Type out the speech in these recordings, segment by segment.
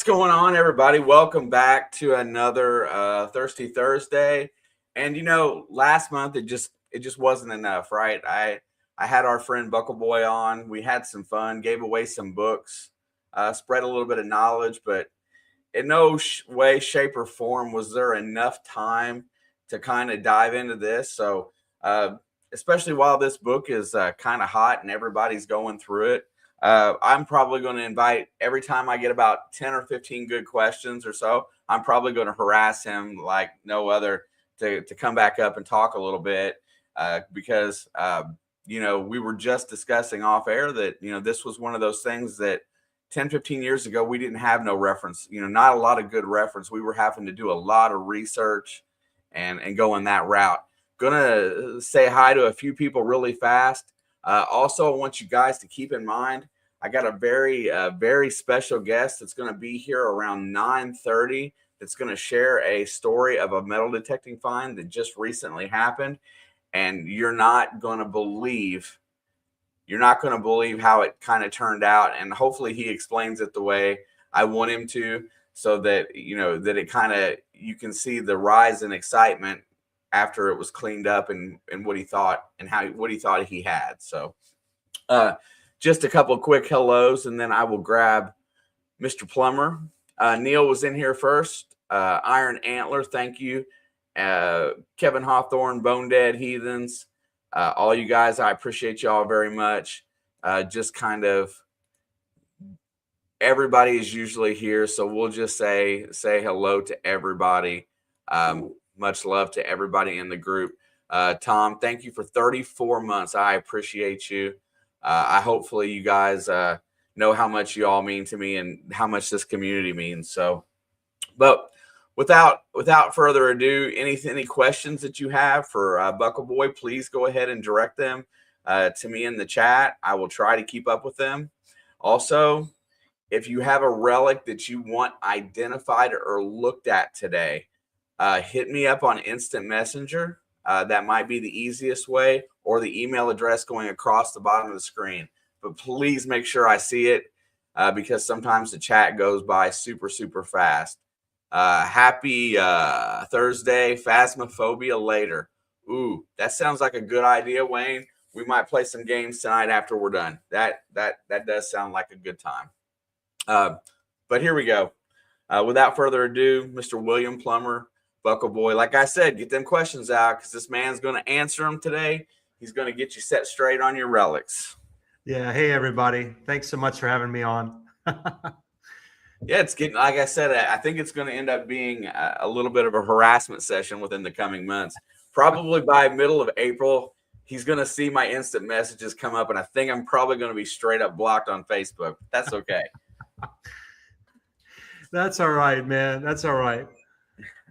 going on, everybody? Welcome back to another Thirsty Thursday. And last month it just wasn't enough, right? I had our friend Buckleboy on. We had some fun, gave away some books, spread a little bit of knowledge, but in no way, shape, or form was there enough time to kind of dive into this. So, especially while this book is kind of hot and everybody's going through it, I'm probably going to invite every time I get about 10 or 15 good questions or so, I'm probably going to harass him like no other to come back up and talk a little bit because, we were just discussing off air that, this was one of those things that 10, 15 years ago, we didn't have no reference, not a lot of good reference. We were having to do a lot of research and go in that route. Gonna say hi to a few people really fast. Also, I want you guys to keep in mind, I got a very special guest that's going to be here around 9:30. That's going to share a story of a metal detecting find that just recently happened, and you're not going to believe how it kind of turned out. And hopefully, he explains it the way I want him to, so that that it kind of you can see the rise in excitement after it was cleaned up and what he thought and what he thought he had. So just a couple of quick hellos, and then I will grab Mr. Plummer. Neil was in here first. Iron Antler, thank you. Kevin Hawthorne, Bone Dead Heathens, all you guys, I appreciate y'all very much. Just kind of everybody is usually here, so we'll just say hello to everybody. Much love to everybody in the group. Tom, thank you for 34 months. I appreciate you. I hopefully you guys know how much you all mean to me and how much this community means. So, but without further ado, any questions that you have for Buckleboy, please go ahead and direct them to me in the chat. I will try to keep up with them. Also, if you have a relic that you want identified or looked at today, hit me up on Instant Messenger. That might be the easiest way, or the email address going across the bottom of the screen. But please make sure I see it because sometimes the chat goes by super fast. Happy Thursday, Phasmophobia later. Ooh, that sounds like a good idea, Wayne. We might play some games tonight after we're done. That does sound like a good time. But here we go. Without further ado, Mr. William Plummer, Buckleboy, like I said, get them questions out because this man's going to answer them today. He's going to get you set straight on your relics. Yeah. Hey, everybody. Thanks so much for having me on. Yeah, it's getting, like I said, I think it's going to end up being a little bit of a harassment session within the coming months. Probably by middle of April, he's going to see my instant messages come up, and I think I'm probably going to be straight up blocked on Facebook. That's okay. That's all right, man. That's all right.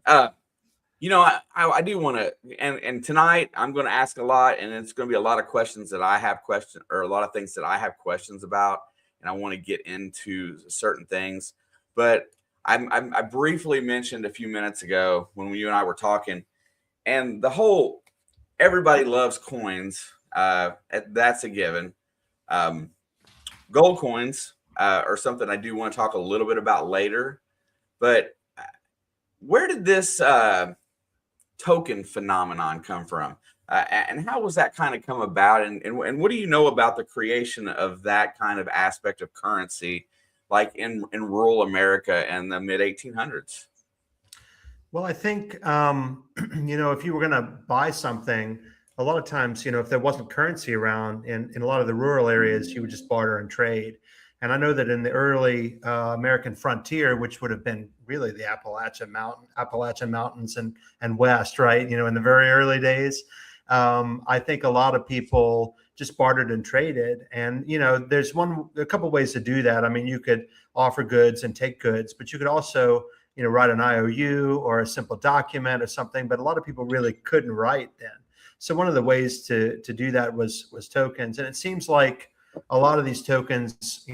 I do want to, and tonight I'm going to ask a lot, and it's going to be a lot of questions that I have or a lot of things that I have questions about, and I want to get into certain things. But I briefly mentioned a few minutes ago when you and I were talking, and everybody loves coins. That's a given. Gold coins are something I do want to talk a little bit about later, but where did this token phenomenon come from? And how was that kind of come about? And what do you know about the creation of that kind of aspect of currency, like in rural America in the mid 1800s? Well, I think, if you were going to buy something, a lot of times, if there wasn't currency around in a lot of the rural areas, you would just barter and trade. And I know that in the early American frontier, which would have been really the Appalachian Mountains and West, right? In the very early days, I think a lot of people just bartered and traded. And, there's a couple ways to do that. I mean, you could offer goods and take goods, but you could also, write an IOU or a simple document or something. But a lot of people really couldn't write then. So one of the ways to do that was tokens. And it seems like a lot of these tokens,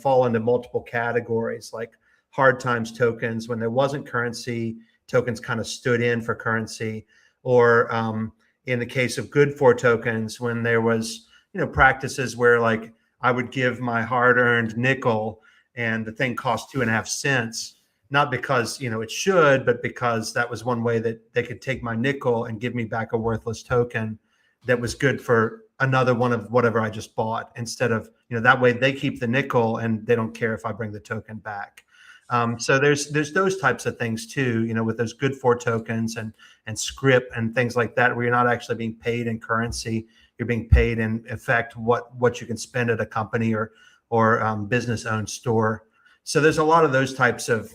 fall into multiple categories, like hard times tokens. When there wasn't currency, tokens kind of stood in for currency. Or in the case of good for tokens, when there was, practices where like I would give my hard-earned nickel and the thing cost 2.5 cents, not because it should, but because that was one way that they could take my nickel and give me back a worthless token that was good for another one of whatever I just bought, instead of that way they keep the nickel and they don't care if I bring the token back. So there's those types of things too, with those good for tokens and script and things like that, where you're not actually being paid in currency. You're being paid in effect what you can spend at a company or business owned store. So there's a lot of those types of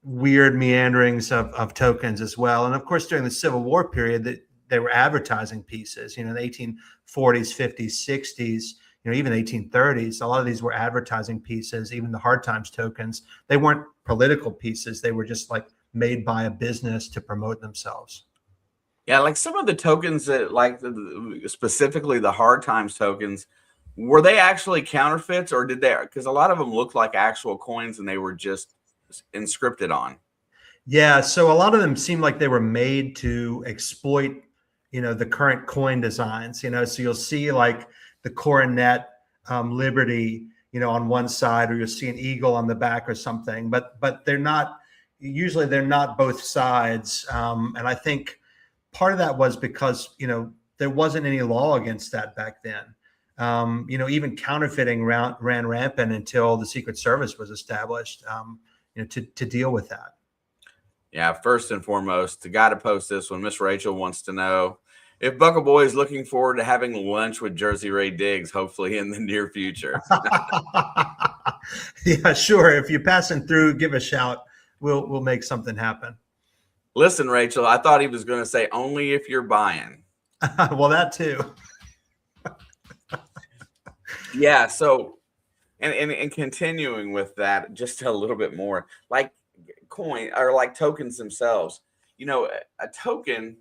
weird meanderings of tokens as well. And of course, during the Civil War period, that they were advertising pieces. The 1840s, 50s, 60s, even 1830s. A lot of these were advertising pieces. Even the Hard Times tokens, they weren't political pieces. They were just like made by a business to promote themselves. Yeah, like some of the tokens that, like specifically the Hard Times tokens, were they actually counterfeits, or did they? Because a lot of them looked like actual coins and they were just inscripted on. Yeah, so a lot of them seem like they were made to exploit, the current coin designs. So you'll see like the coronet, Liberty, on one side, or you'll see an eagle on the back or something. But they're not. Usually, they're not both sides. And I think part of that was because there wasn't any law against that back then. Even counterfeiting ran rampant until the Secret Service was established. To deal with that. Yeah, first and foremost, the guy to post this one, Miss Rachel, wants to know if Buckleboy is looking forward to having lunch with Jersey Ray Diggs, hopefully in the near future. Yeah, sure. If you're passing through, give a shout. We'll make something happen. Listen, Rachel, I thought he was going to say only if you're buying. Well, that too. Yeah. So, and continuing with that, just a little bit more, like coin or like tokens themselves. A token.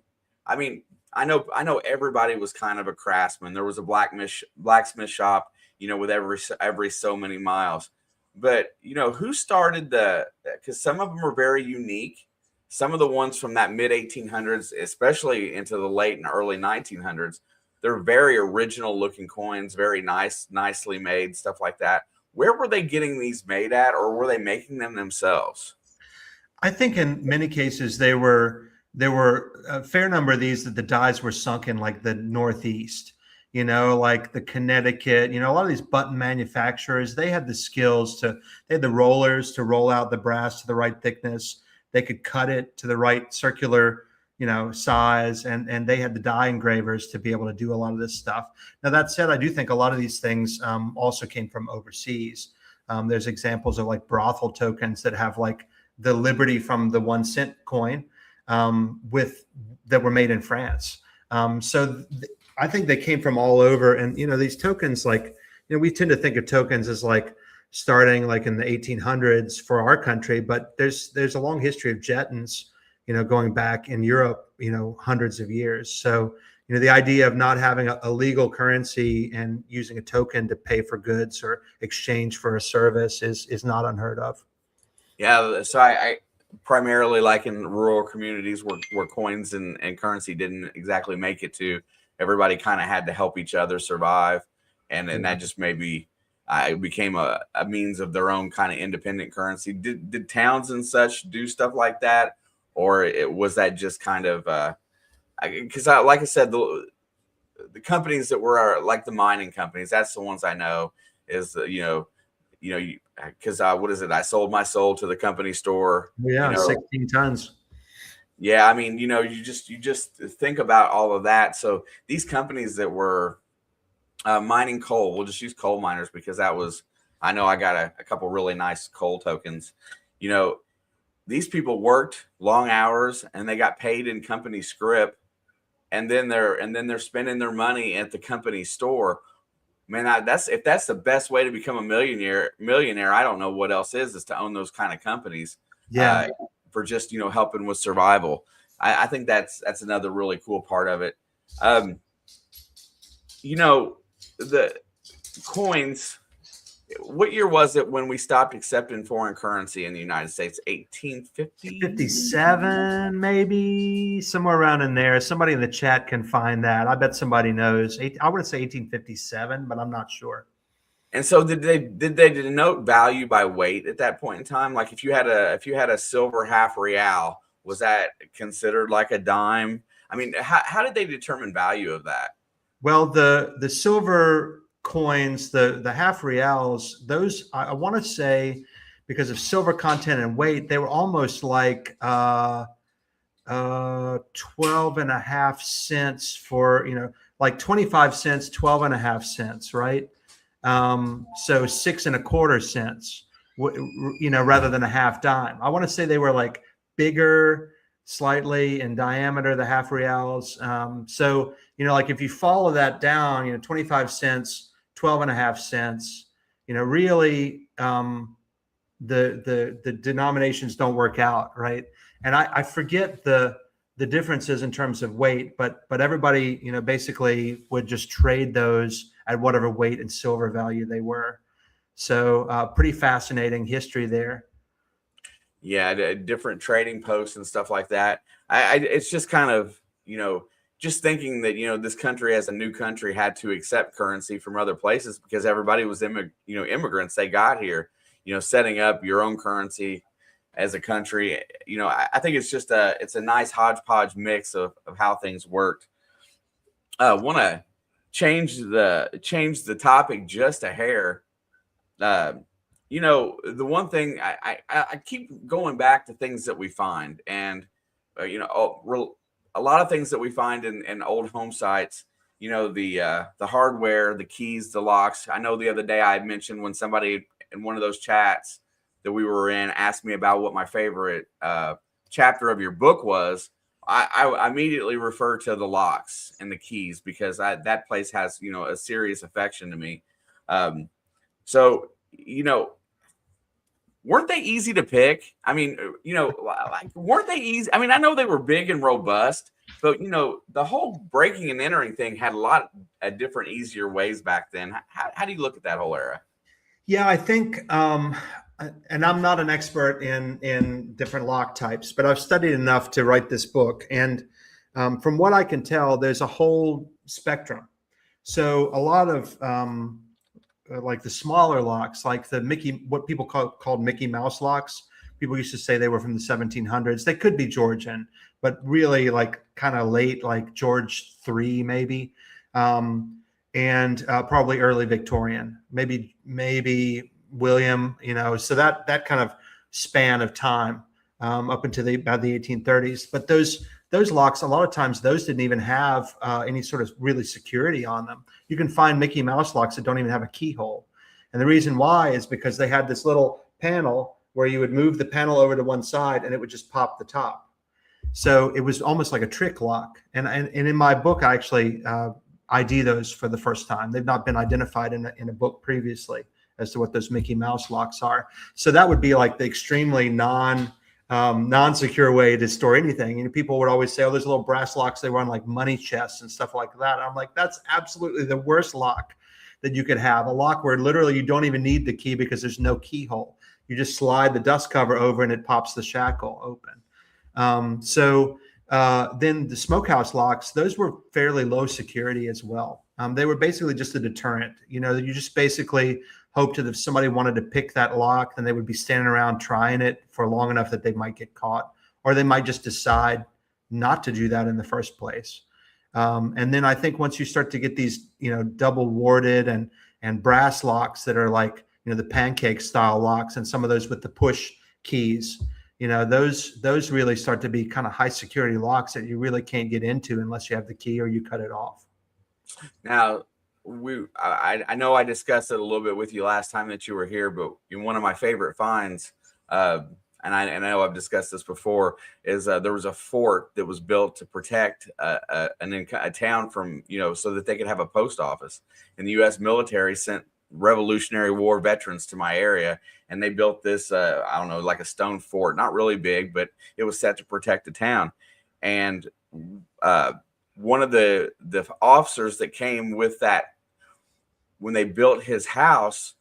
I mean, I know everybody was kind of a craftsman. There was a blacksmith shop, with every so many miles. But who started because some of them are very unique. Some of the ones from that mid 1800s, especially into the late and early 1900s, they're very original looking coins, very nicely made, stuff like that. Where were they getting these made at, or were they making them themselves? I think in many cases there were a fair number of these that the dies were sunk in, like the Northeast, like the Connecticut, a lot of these button manufacturers, they had the skills they had the rollers to roll out the brass to the right thickness. They could cut it to the right circular, size, and they had the die engravers to be able to do a lot of this stuff. Now, that said, I do think a lot of these things also came from overseas. There's examples of like brothel tokens that have like the Liberty from the 1 cent coin that were made in France. I think they came from all over. And, these tokens, like, we tend to think of tokens as like starting like in the 1800s for our country, but there's a long history of jetons, going back in Europe, hundreds of years. So, the idea of not having a legal currency and using a token to pay for goods or exchange for a service is not unheard of. Yeah, so I primarily, like in rural communities where coins and currency didn't exactly make it to, everybody kind of had to help each other survive, and that just maybe it became a means of their own kind of independent currency. Did towns and such do stuff like that, or was that just kind of because like I said, the companies that were like the mining companies, that's the ones I know is because what is it? I sold my soul to the company store. Yeah, 16 tons. Yeah, I mean, you just think about all of that. So these companies that were mining coal, we'll just use coal miners because I know I got a couple really nice coal tokens. These people worked long hours and they got paid in company script, and then they're spending their money at the company store. Man, if that's the best way to become a millionaire, I don't know what else is to own those kind of companies. Yeah. For just helping with survival. I think that's another really cool part of it. The coins. What year was it when we stopped accepting foreign currency in the United States? 1850? 57, maybe somewhere around in there. Somebody in the chat can find that. I bet somebody knows. I would say 1857, but I'm not sure. And so did they denote value by weight at that point in time? Like if you had a silver half real, was that considered like a dime? I mean, how did they determine value of that? Well, the silver coins, the half reals, those I want to say, because of silver content and weight, they were almost like 12 and a half cents for, like 25 cents, 12 and a half cents, right? So 6.25 cents, rather than a half dime. I want to say they were like bigger slightly in diameter, the half reals. So, like if you follow that down, 25 cents, 12 and a half cents, really, the denominations don't work out, right? And I forget the differences in terms of weight, but everybody, basically would just trade those at whatever weight and silver value they were. So pretty fascinating history there. Yeah, different trading posts and stuff like that. It's just kind of, just thinking that, this country as a new country had to accept currency from other places because everybody was immigrants. They got here, setting up your own currency as a country. I think it's a nice hodgepodge mix of how things worked. Want to change the topic just a hair. uh, the one thing I keep going back to things that we find, and a lot of things that we find in old home sites. The hardware, the keys, the locks. I know the other day I had mentioned when somebody in one of those chats that we were in asked me about what my favorite chapter of your book was. I immediately refer to the locks and the keys because that place has a serious affection to me. So weren't they easy to pick? I mean, like weren't they easy? I mean, I know they were big and robust, but the whole breaking and entering thing had a lot of different, easier ways back then. How do you look at that whole era? Yeah, I think, and I'm not an expert in different lock types, but I've studied enough to write this book. And from what I can tell, there's a whole spectrum. So a lot of like the smaller locks, like what people called Mickey Mouse locks. People used to say they were from the 1700s. They could be Georgian, but really like kind of late, like George III maybe, and probably early Victorian, maybe William. So that kind of span of time, up into about the 1830s. But those locks, a lot of times, those didn't even have any sort of really security on them. You can find Mickey Mouse locks that don't even have a keyhole. And the reason why is because they had this little panel where you would move the panel over to one side and it would just pop the top. So it was almost like a trick lock. And in my book, I actually ID those for the first time. They've not been identified in a book previously as to what those Mickey Mouse locks are. So that would be like the extremely non-secure way to store anything. People would always say, "Oh, there's little brass locks. They run like money chests and stuff like that." And I'm like, that's absolutely the worst lock that you could have. A lock where literally you don't even need the key because there's no keyhole. You just slide the dust cover over and it pops the shackle open. Then the smokehouse locks, those were fairly low security as well. They were basically just a deterrent. You just basically hoped that if somebody wanted to pick that lock, then they would be standing around trying it for long enough that they might get caught, or they might just decide not to do that in the first place. And then I think once you start to get these, double warded and brass locks that are like, the pancake style locks, and some of those with the push keys, those really start to be kind of high security locks that you really can't get into unless you have the key or you cut it off. Now, I know I discussed it a little bit with you last time that you were here, but one of my favorite finds, and I know I've discussed this before, is there was a fort that was built to protect a town from, so that they could have a post office. And the U.S. military sent Revolutionary War veterans to my area, and they built this, I don't know, like a stone fort, not really big, but it was set to protect the town. And one of the officers that came with that, when they built his house,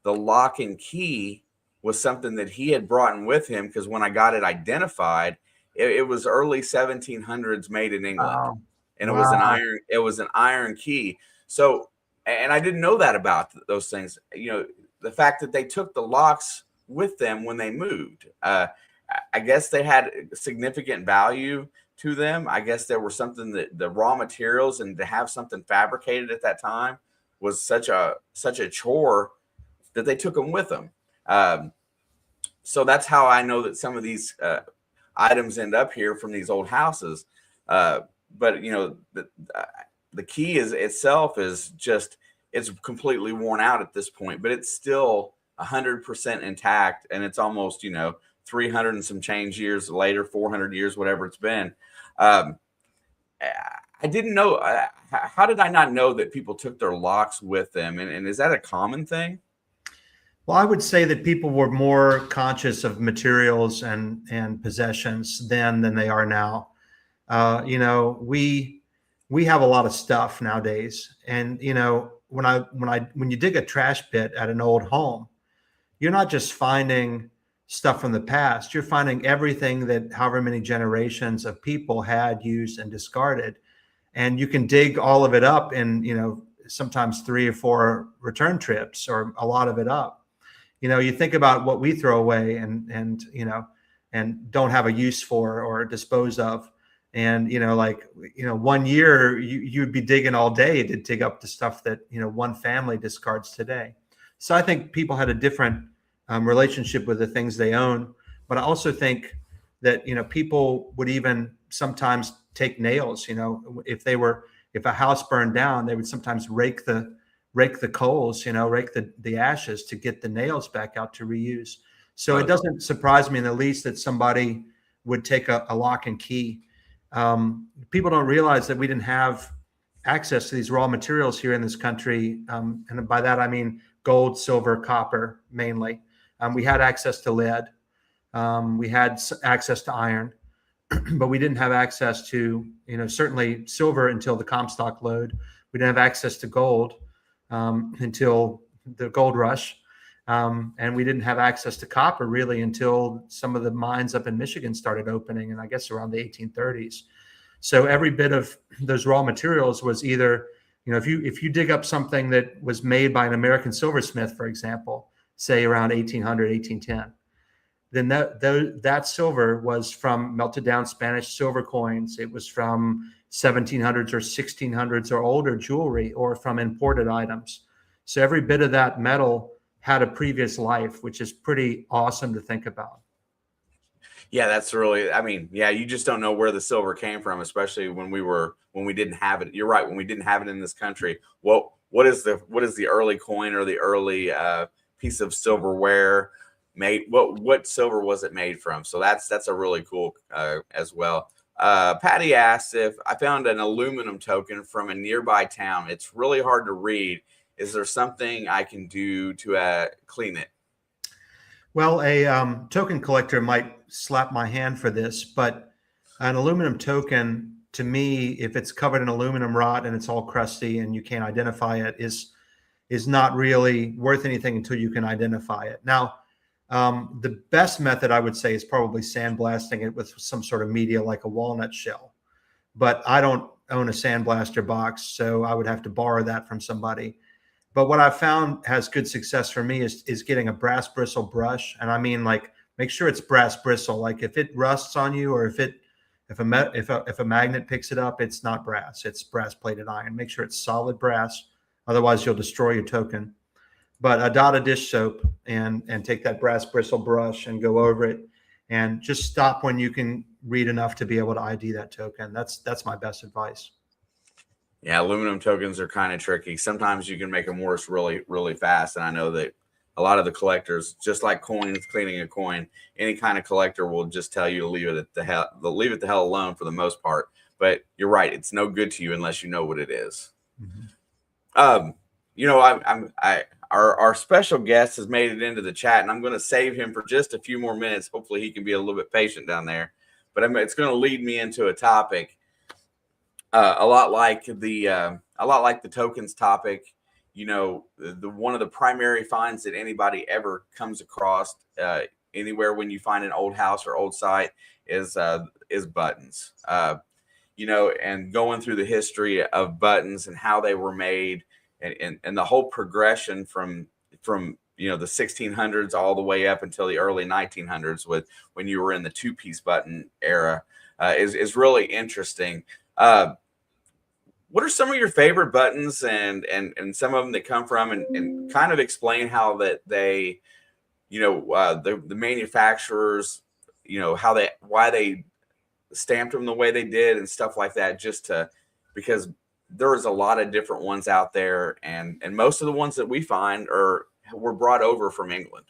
the lock and key was something that he had brought in with him, because when I got it identified, it was early 1700s, made in England. Wow. And Wow. it was an iron key. So And I didn't know that about those things. The fact that they took the locks with them when they moved. I guess they had significant value to them. I guess there were something that the raw materials, and to have something fabricated at that time was such a chore that they took them with them. Um, so that's how I know that some of these items end up here from these old houses. Uh, but the key is itself is just, it's completely worn out at this point, but it's still 100% intact, and it's almost 300 and some change years later, 400 years, whatever it's been. Um, I didn't know. How did I not know that people took their locks with them? And is that a common thing? Well, I would say that people were more conscious of materials and possessions then than they are now. We have a lot of stuff nowadays, and when you dig a trash pit at an old home, you're not just finding stuff from the past. You're finding everything that however many generations of people had used and discarded, and you can dig all of it up in sometimes 3 or 4 return trips, or a lot of it up. You think about what we throw away and don't have a use for or dispose of. And, like, 1 year you'd be digging all day to dig up the stuff that, one family discards today. So I think people had a different relationship with the things they own. But I also think that, people would even sometimes take nails, if a house burned down, they would sometimes rake the coals, rake the ashes to get the nails back out to reuse. So it doesn't surprise me in the least that somebody would take a lock and key. People don't realize that we didn't have access to these raw materials here in this country. And by that, I mean gold, silver, copper, mainly. We had access to lead. We had access to iron, but we didn't have access to, certainly silver until the Comstock lode. We didn't have access to gold until the gold rush. And we didn't have access to copper really until some of the mines up in Michigan started opening, and I guess around the 1830s. So every bit of those raw materials was either, if you dig up something that was made by an American silversmith, for example, say around 1800, 1810, then that silver was from melted down Spanish silver coins. It was from 1700s or 1600s or older jewelry, or from imported items. So every bit of that metal had a previous life, which is pretty awesome to think about. Yeah, that's really, I mean, yeah, you just don't know where the silver came from, especially when we didn't have it. You're right, when we didn't have it in this country. What is the early coin, or the early piece of silverware made? What silver was it made from? So that's a really cool as well. Patty asked if I found an aluminum token from a nearby town. It's really hard to read. Is there something I can do to clean it? Well, a token collector might slap my hand for this, but an aluminum token, to me, if it's covered in aluminum rot and it's all crusty and you can't identify it, is not really worth anything until you can identify it. Now, the best method, I would say, is probably sandblasting it with some sort of media like a walnut shell. But I don't own a sandblaster box, so I would have to borrow that from somebody. But what I've found has good success for me is getting a brass bristle brush, and I mean, like, make sure it's brass bristle. Like, if it rusts on you, or if a magnet picks it up, it's not brass. It's brass plated iron. Make sure it's solid brass, otherwise you'll destroy your token. But a dot of dish soap, and take that brass bristle brush and go over it, and just stop when you can read enough to be able to ID that token. That's my best advice. Yeah, aluminum tokens are kind of tricky. Sometimes you can make them worse really, really fast. And I know that a lot of the collectors, just like coins, cleaning a coin, any kind of collector will just tell you to leave it at the hell, they'll leave it the hell alone for the most part. But you're right, it's no good to you unless you know what it is. Mhm. Um, our special guest has made it into the chat, and I'm going to save him for just a few more minutes. Hopefully, he can be a little bit patient down there. But it's going to lead me into a topic a lot like the tokens topic. The one of the primary finds that anybody ever comes across anywhere when you find an old house or old site is buttons. And going through the history of buttons and how they were made, and the whole progression from the 1600s all the way up until the early 1900s with when you were in the two-piece button era is really interesting. What are some of your favorite buttons and some of them that come from and kind of explain how that they the manufacturers how they why they stamped them the way they did and stuff like that, just to because there's a lot of different ones out there, and most of the ones that we find were brought over from England.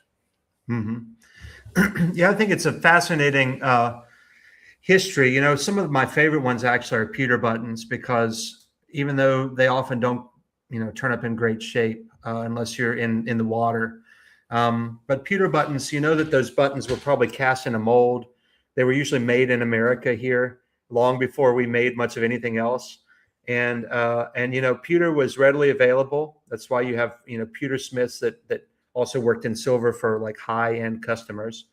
Mm-hmm. Yeah, I think it's a fascinating history. Some of my favorite ones actually are pewter buttons, because even though they often don't, turn up in great shape unless you're in the water. But pewter buttons, that those buttons were probably cast in a mold. They were usually made in America here long before we made much of anything else. And pewter was readily available. That's why you have, pewter smiths that also worked in silver for like high-end customers.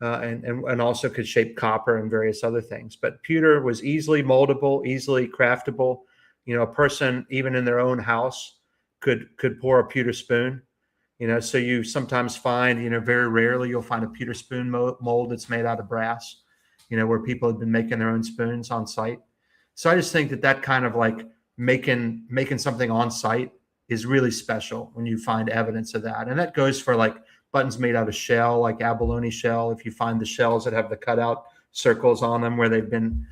And also could shape copper and various other things. But pewter was easily moldable, easily craftable. A person, even in their own house, could pour a pewter spoon. So you sometimes find, very rarely you'll find a pewter spoon mold that's made out of brass, where people have been making their own spoons on site. So I just think that kind of like making something on site is really special when you find evidence of that. And that goes for like buttons made out of shell, like abalone shell. If you find the shells that have the cutout circles on them where they've been,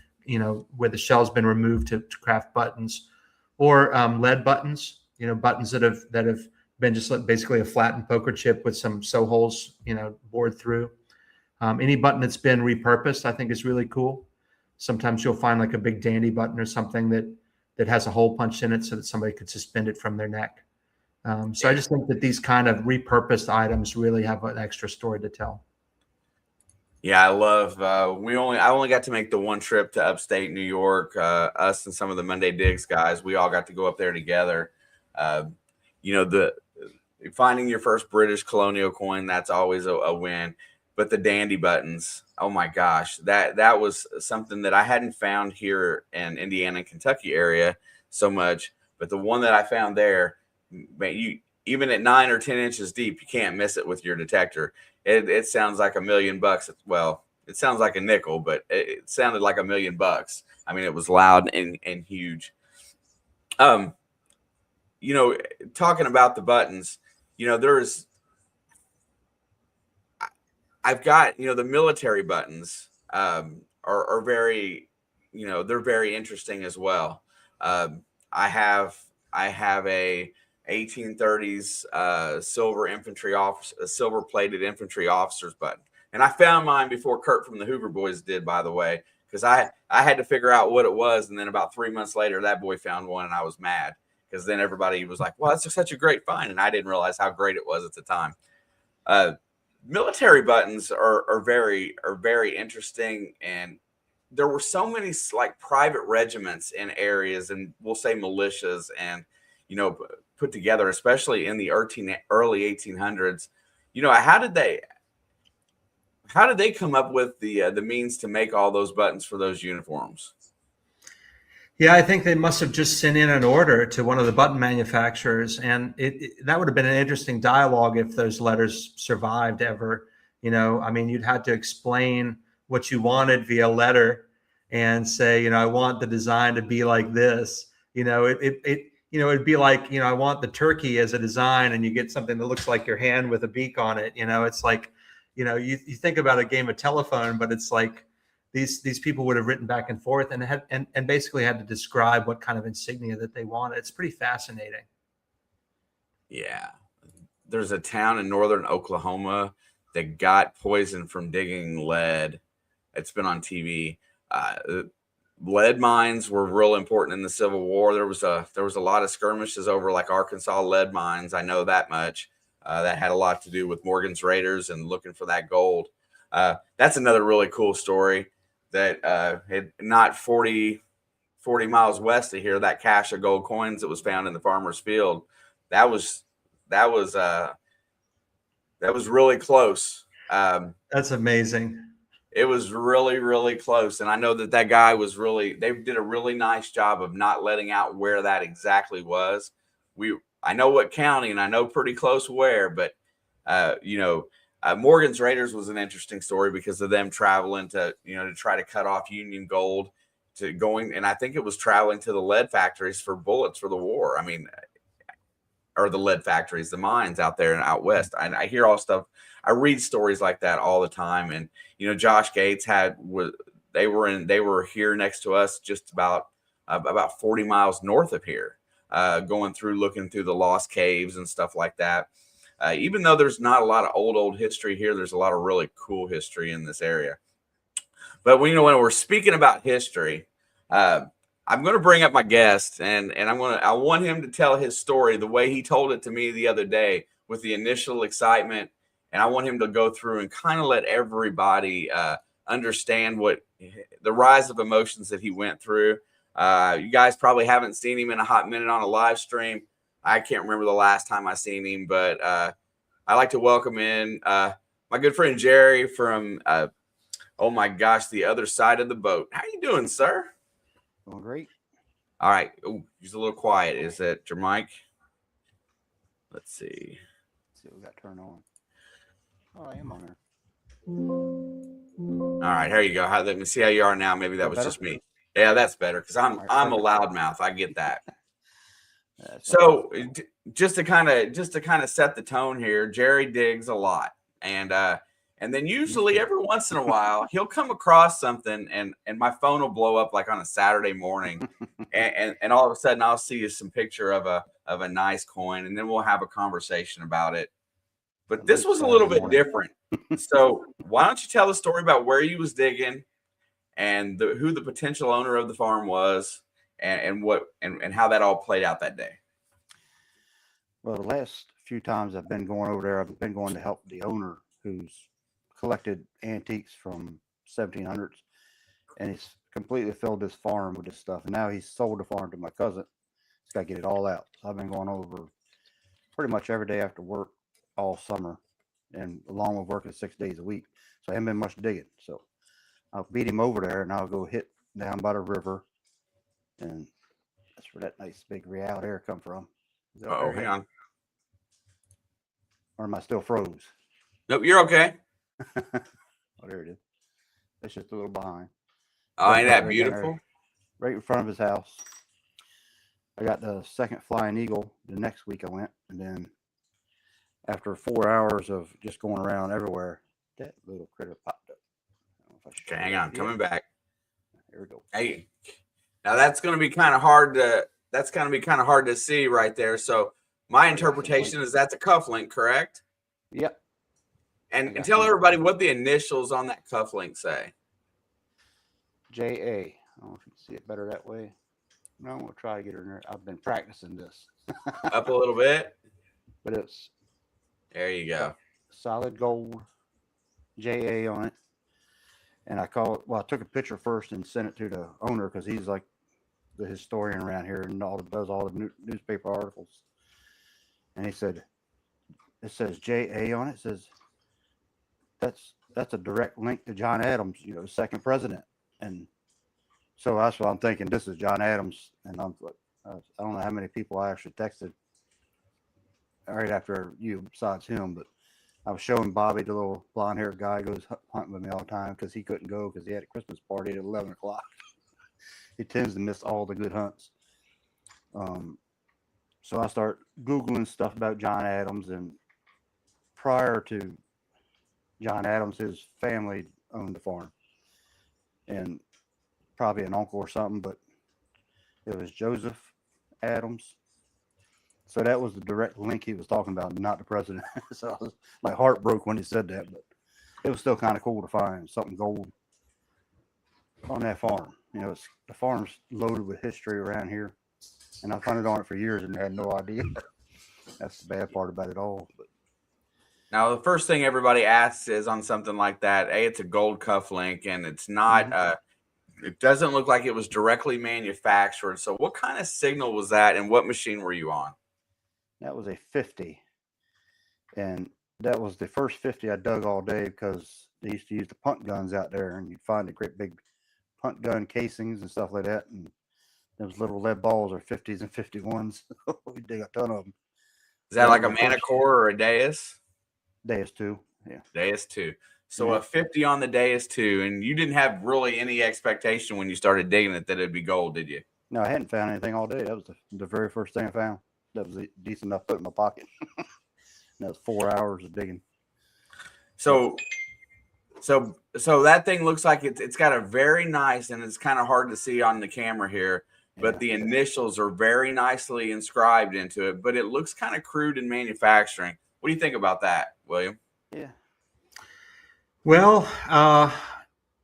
where the shell's been removed to craft buttons, or lead buttons, buttons that have been just basically a flattened poker chip with some sew holes, bored through. Any button that's been repurposed, I think, is really cool. Sometimes you'll find like a big dandy button or something that has a hole punched in it so that somebody could suspend it from their neck. So I just think that these kind of repurposed items really have an extra story to tell. Yeah, I love. I only got to make the one trip to upstate New York. Us and some of the Monday Digs guys, we all got to go up there together. The finding your first British colonial coin, that's always a win. But the dandy buttons, oh my gosh, that was something that I hadn't found here in Indiana and Kentucky area so much. But the one that I found there, man, you even at 9 or 10 inches deep, you can't miss it with your detector. It sounds like $1,000,000. Well, it sounds like a nickel, but it sounded like $1,000,000. I mean, it was loud and huge. Talking about the buttons, there's I've got, the military buttons are very, they're very interesting as well. I have a 1830s silver infantry officer, a silver plated infantry officer's button. And I found mine before Kurt from the Hoover Boys did, by the way, because I had to figure out what it was. And then about 3 months later, that boy found one and I was mad because then everybody was like, well, that's just such a great find. And I didn't realize how great it was at the time. Military buttons are very interesting. And there were so many like private regiments in areas, and we'll say militias, and put together, especially in the early 1800s. How did they come up with the means to make all those buttons for those uniforms? Yeah, I think they must have just sent in an order to one of the button manufacturers, and that would have been an interesting dialogue if those letters survived ever. I mean, you'd had to explain what you wanted via letter and say, I want the design to be like this. It'd be like, I want the turkey as a design, and you get something that looks like your hand with a beak on it. It's like, you think about a game of telephone, but it's like these people would have written back and forth and basically had to describe what kind of insignia that they wanted. It's pretty fascinating. Yeah. There's a town in northern Oklahoma that got poisoned from digging lead. It's been on TV. Lead mines were real important in the Civil War. There was a lot of skirmishes over like Arkansas lead mines. I know that much. That had a lot to do with Morgan's Raiders and looking for that gold. That's another really cool story that not 40 miles west of here, that cache of gold coins that was found in the farmer's field. That was really close. That's amazing. It was really, really close. And I know that guy they did a really nice job of not letting out where that exactly was. I know what county and I know pretty close where, but you know, Morgan's Raiders was an interesting story because of them traveling to, you know, to try to cut off Union Gold to going, and I think it was traveling to the lead factories for bullets for the war. I mean, or the lead factories, the mines out there and out west. I hear all stuff. I read stories like that all the time. And you know, Josh Gates they were here next to us, just about 40 miles north of here, going through looking through the lost caves and stuff like that. Even though there's not a lot of old history here, there's a lot of really cool history in this area. But when, you know, when we're speaking about history, uh, I'm going to bring up my guest, and I want him to tell his story the way he told it to me the other day, with the initial excitement, and I want him to go through and kind of let everybody understand what the rise of emotions that he went through. You guys probably haven't seen him in a hot minute on a live stream. I can't remember the last time I seen him, but I'd like to welcome in my good friend Jerry from oh my gosh, the other side of the boat. How you doing, sir? Doing great. All right. Oh, he's a little quiet. Is that your mic? Let's see. Let's see what we got turned on. Oh, I am on there. All right, here you go. Let me see how you are now. Maybe that was better? just me. Yeah, that's better because I'm All right, I'm a perfect. loudmouth. I get that. That's So just to kind of set the tone here, Jerry digs a lot, and then usually every once in a while he'll come across something, and my phone will blow up like on a Saturday morning, and all of a sudden I'll see some picture of a nice coin, and then we'll have a conversation about it. But this was a little bit different. So why don't you tell the story about where you was digging and who the potential owner of the farm was, and what and how that all played out that day. Well, the last few times I've been going over there, I've been going to help the owner who's collected antiques from 1700s, and he's completely filled this farm with this stuff. And now he's sold the farm to my cousin. He's got to get it all out. So I've been going over pretty much every day after work all summer, and along with working 6 days a week. So I haven't been much digging. So I'll beat him over there, and I'll go hit down by the river, and that's where that nice big real air come from. Oh, hang on. Or am I still froze? Nope, you're okay. Oh, there it is. It's just a little behind. Oh, ain't that beautiful? Right in front of his house. I got the second flying eagle the next week I went, and then after 4 hours of just going around everywhere, that little critter popped up. Okay, hang on, coming back. Here we go. Hey, now that's going to be kind of hard to see right there. So my interpretation is that's a cufflink, correct? Yep. And tell everybody what the initials on that cufflink say. JA. I don't know if you can see it better that way. No, we'll try to get her in there. I've been practicing this. Up a little bit. But it's there you go. Solid gold JA on it. And I took a picture first and sent it to the owner because he's like the historian around here and does all the newspaper articles. And he said, it says JA on it. It says that's a direct link to John Adams, second president. And so that's what I'm thinking. This is John Adams. And I'm like, I don't know how many people I actually texted right after you besides him, but I was showing Bobby, the little blonde haired guy, goes hunting with me all the time because he couldn't go because he had a Christmas party at 11 o'clock. He tends to miss all the good hunts. So I start Googling stuff about John Adams, and prior to John Adams, his family owned the farm, and probably an uncle or something, but it was Joseph Adams. So that was the direct link he was talking about, not the president. So my heart broke when he said that, but it was still kind of cool to find something gold on that farm. The farm's loaded with history around here, and I've hunted on it for years and had no idea. That's the bad part about it all. But now, the first thing everybody asks is on something like that, it's a gold cufflink, and it's not. It doesn't look like it was directly manufactured. So, what kind of signal was that, and what machine were you on? That was a 50, and that was the first 50 I dug all day because they used to use the punt guns out there, and you'd find the great big punt gun casings and stuff like that, and those little lead balls are 50s and 51s. We dig a ton of them. Is that Yeah, like a the first Manicore or a Deus? Deus 2. Yeah. Deus 2. So Yeah. a 50 on the Deus 2, and you didn't have really any expectation when you started digging it that it'd be gold, did you? No, I hadn't found anything all day. That was the very first thing I found. That was decent enough to put in my pocket. That was 4 hours of digging. So that thing looks like it's got a very nice, and it's kind of hard to see on the camera here, but the initials are very nicely inscribed into it, but it looks kind of crude in manufacturing. What do you think about that, William? Yeah. Well,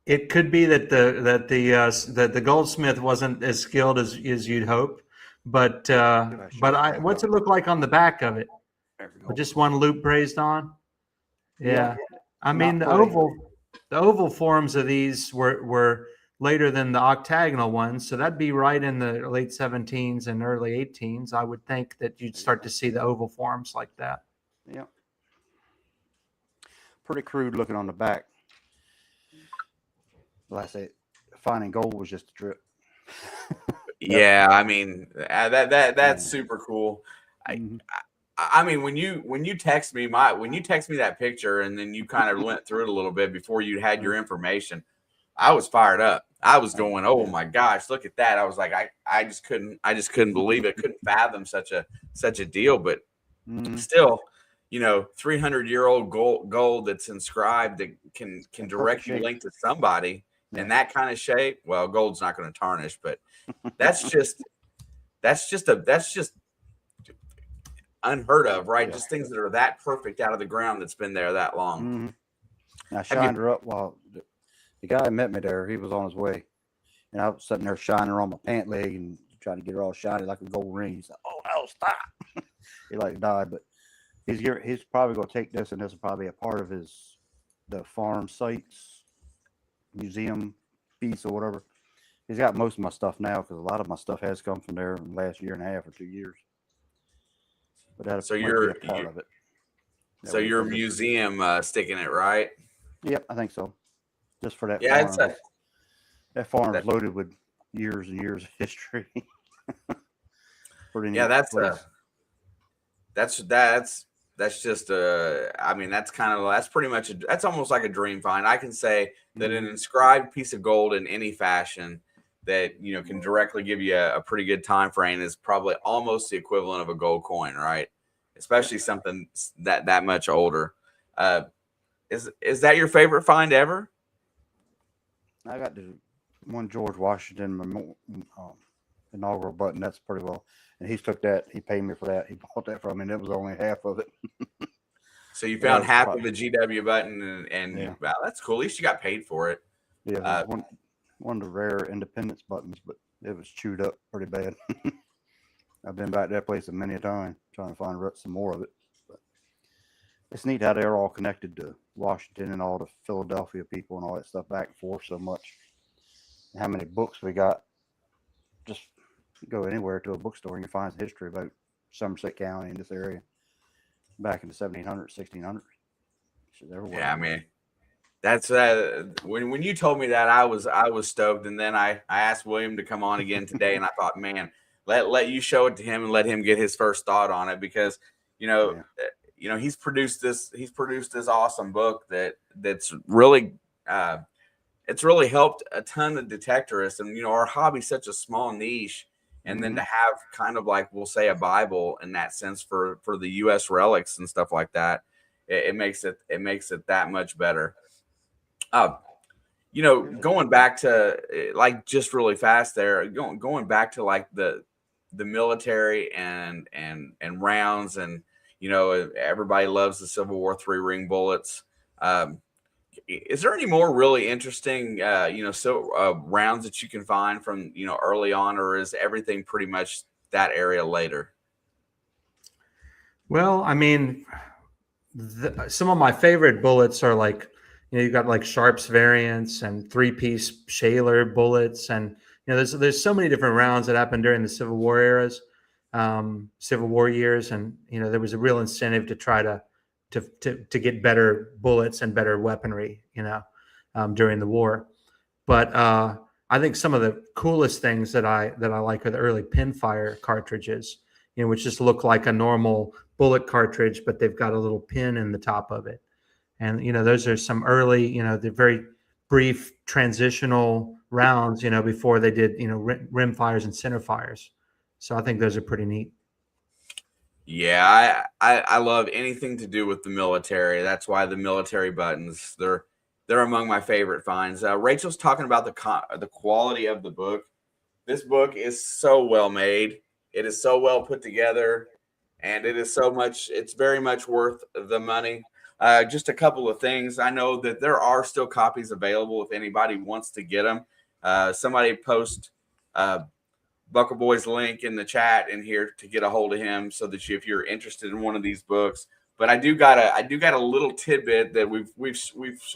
it could be that the goldsmith wasn't as skilled as you'd hope, but what's it look like on the back of it? Just one loop brazed on. Yeah, I mean the oval forms of these were later than the octagonal ones, so that'd be right in the late 17s and early 18s. I would think that you'd start to see the oval forms like that. Yeah. Pretty crude looking on the back. Like I say, finding gold was just a trip. Yeah, I mean that's super cool. I mean when you text me that picture, and then you kind of went through it a little bit before you had your information, I was fired up. I was going, oh my gosh, look at that. I was like, I just couldn't believe it. Couldn't fathom such a deal. But still, 300-year-old gold that's inscribed that can direct you link to somebody in that kind of shape. Well, gold's not going to tarnish, but that's just unheard of, right? Just things that are that perfect out of the ground that's been there that long. I shined her up while the guy met me there. He was on his way, and I was sitting there shining her on my pant leg and trying to get her all shiny like a gold ring. He's like, "Oh no, stop!" He like died, but he's probably going to take this, and this will probably be a part of the farm sites museum piece or whatever. He's got most of my stuff now because a lot of my stuff has come from there in the last year and a half or 2 years. But that's part of it. So your museum sticking it, right? Yep, I think so. Just for that farm. That farm is loaded with years and years of history. That's just I mean that's pretty much that's almost like a dream find. I can say that an inscribed piece of gold in any fashion that can directly give you a pretty good time frame is probably almost the equivalent of a gold coin, right? Especially something that much older. Is that your favorite find ever? I got the one George Washington inaugural button. That's pretty well. And he took that. He paid me for that. He bought that from me, and it was only half of it. So you found half of the GW button, and wow, that's cool. At least you got paid for it. Yeah, one of the rare Independence buttons, but it was chewed up pretty bad. I've been back to that place many a time trying to find some more of it. But it's neat how they're all connected to Washington and all the Philadelphia people and all that stuff back and forth so much. And how many books we got. Just go anywhere to a bookstore and you find some history about Somerset County in this area back in the 1700s, 1600s. Yeah, I mean, that's when you told me that I was stoked, and then I asked William to come on again today, and I thought, man, let you show it to him and let him get his first thought on it, because he's produced this awesome book that's really it's really helped a ton of detectorists, and our hobby's such a small niche, and then to have kind of like, we'll say, a Bible in that sense for the U.S. relics and stuff like that, it makes it that much better. Going back to like just really fast there, going back to like the military and rounds, and everybody loves the Civil War III ring bullets. Is there any more really interesting rounds that you can find from early on, or is everything pretty much that area later? Well, I mean, some of my favorite bullets are like, you got like Sharps variants and 3-piece Shaler bullets, and there's so many different rounds that happened during the Civil War eras, Civil War years, and there was a real incentive to try to get better bullets and better weaponry, during the war. But I think some of the coolest things that I like are the early pinfire cartridges, which just look like a normal bullet cartridge, but they've got a little pin in the top of it. And, those are some early, the very brief transitional rounds, before they did, rim fires and center fires. So I think those are pretty neat. Yeah, I love anything to do with the military. That's why the military buttons, they're among my favorite finds. Rachel's talking about the quality of the book. This book is so well made. It is so well put together, and it's very much worth the money. Just a couple of things. I know that there are still copies available if anybody wants to get them. Somebody post Buckleboy's link in the chat in here to get a hold of him, so that if you're interested in one of these books. But I do got a little tidbit that we've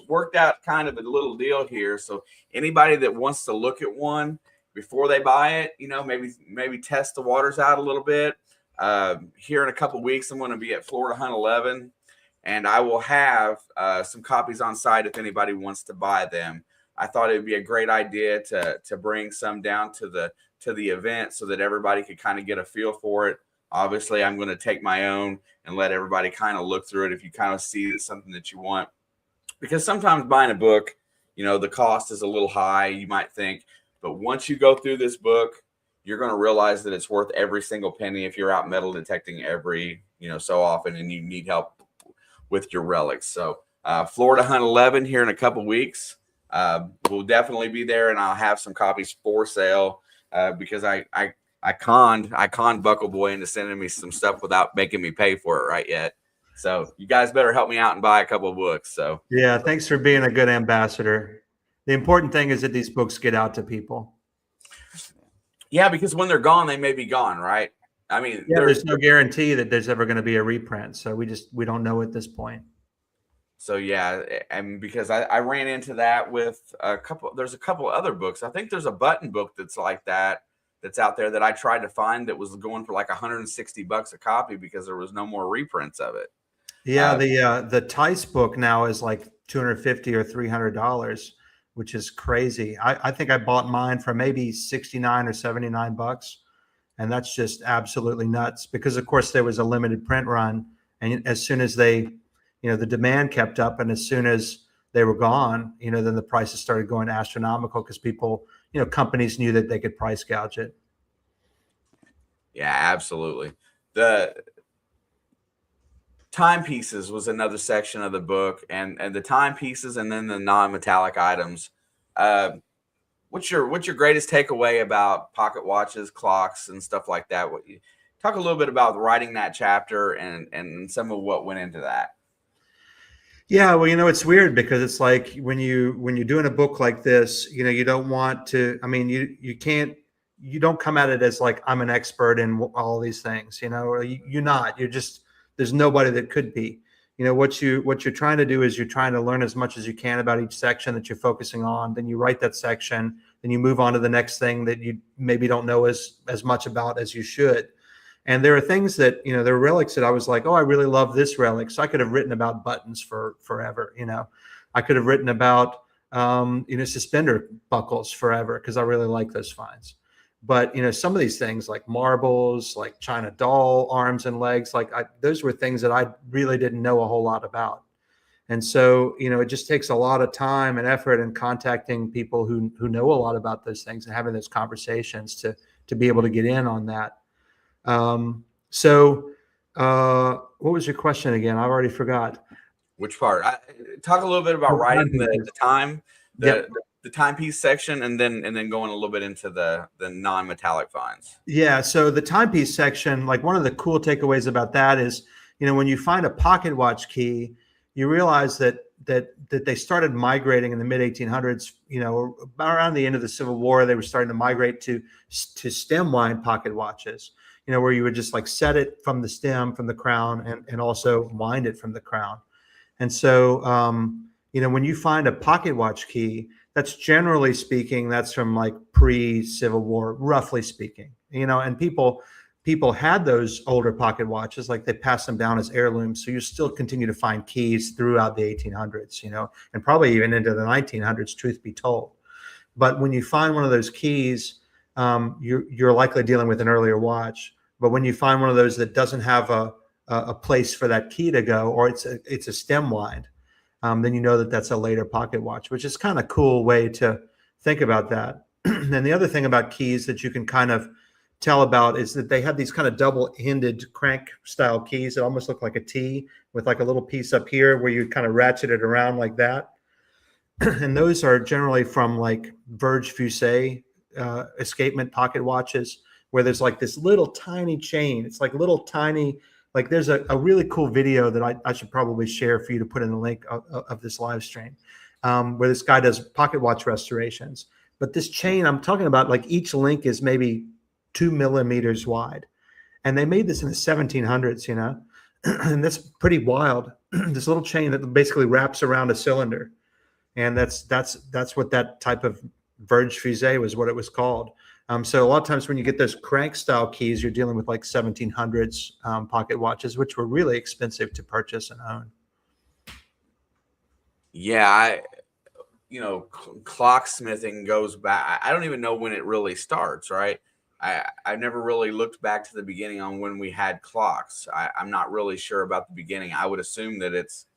worked out, kind of a little deal here. So anybody that wants to look at one before they buy it, maybe test the waters out a little bit. Here in a couple of weeks, I'm going to be at Florida Hunt 11, and I will have some copies on site if anybody wants to buy them. I thought it'd be a great idea to bring some down to the event so that everybody could kind of get a feel for it. Obviously, I'm going to take my own and let everybody kind of look through it if you kind of see it's something that you want. Because sometimes buying a book, the cost is a little high, you might think. But once you go through this book, you're going to realize that it's worth every single penny if you're out metal detecting every, so often and you need help with your relics. So Florida Hunt 11 here in a couple weeks. We'll definitely be there, and I'll have some copies for sale because I conned Buckleboy into sending me some stuff without making me pay for it right yet. So you guys better help me out and buy a couple of books. So yeah, thanks for being a good ambassador. The important thing is that these books get out to people. Yeah, because when they're gone, they may be gone, right? I mean, yeah, there's no guarantee that there's ever going to be a reprint. So we don't know at this point. So yeah, and because I ran into that with there's a couple other books. I think there's a button book that's like that's out there that I tried to find that was going for like $160 a copy because there was no more reprints of it. Yeah, the Tice book now is like $250 or $300, which is crazy. I think I bought mine for maybe $69 or $79, and that's just absolutely nuts because of course there was a limited print run, and as soon as they, the demand kept up, and as soon as they were gone, then the prices started going astronomical because people, companies knew that they could price gouge it. Yeah, absolutely. The timepieces was another section of the book, and the timepieces, and then the non-metallic items. What's your greatest takeaway about pocket watches, clocks, and stuff like that? Talk a little bit about writing that chapter and some of what went into that. Yeah, well, it's weird because it's like when you're doing a book like this, you don't want to. I mean, you don't come at it as like I'm an expert in all these things. You're not. You're just, there's nobody that could be. What you're trying to do is you're trying to learn as much as you can about each section that you're focusing on. Then you write that section, then you move on to the next thing that you maybe don't know as much about as you should. And there are things that, there are relics that I was like, oh, I really love this relic. So I could have written about buttons for forever. I could have written about, suspender buckles forever because I really like those finds. But, some of these things like marbles, like China doll arms and legs, those were things that I really didn't know a whole lot about. And so, it just takes a lot of time and effort and contacting people who know a lot about those things and having those conversations to be able to get in on that. What was your question again? I already forgot. Which part? Talk a little bit about writing the timepiece section, and then going a little bit into the non-metallic finds. Yeah. So the timepiece section, like one of the cool takeaways about that is, when you find a pocket watch key, you realize that they started migrating in the mid 1800s, around the end of the Civil War, they were starting to migrate to stem wind pocket watches, where you would just like set it from the stem, from the crown, and also wind it from the crown. And so, when you find a pocket watch key, that's generally speaking, that's from like pre-Civil War, roughly speaking, and people had those older pocket watches, like they passed them down as heirlooms. So you still continue to find keys throughout the 1800s, and probably even into the 1900s, truth be told. But when you find one of those keys, you're likely dealing with an earlier watch. But when you find one of those that doesn't have a a place for that key to go, or it's a stem wind, then you know that that's a later pocket watch, which is kind of cool way to think about that. And the other thing about keys that you can kind of tell about is that they have these kind of double-ended crank style keys that almost look like a T with like a little piece up here where you kind of ratchet it around like that. And those are generally from like Verge Fusee escapement pocket watches, where there's like this little tiny chain. It's like little tiny, like there's a really cool video that I should probably share for you to put in the link of this live stream, where this guy does pocket watch restorations. But this chain I'm talking about, like each link is maybe 2 millimeters wide. And they made this in the 1700s, you know, and that's pretty wild. This little chain that basically wraps around a cylinder. And that's what that type of Verge Fusee was, what it was called. So a lot of times when you get those crank style keys, you're dealing with like 1700s pocket watches, which were really expensive to purchase and own. Yeah, clocksmithing goes back. I don't even know when it really starts, right? I never really looked back to the beginning on when we had clocks. I'm not really sure about the beginning. I would assume that it's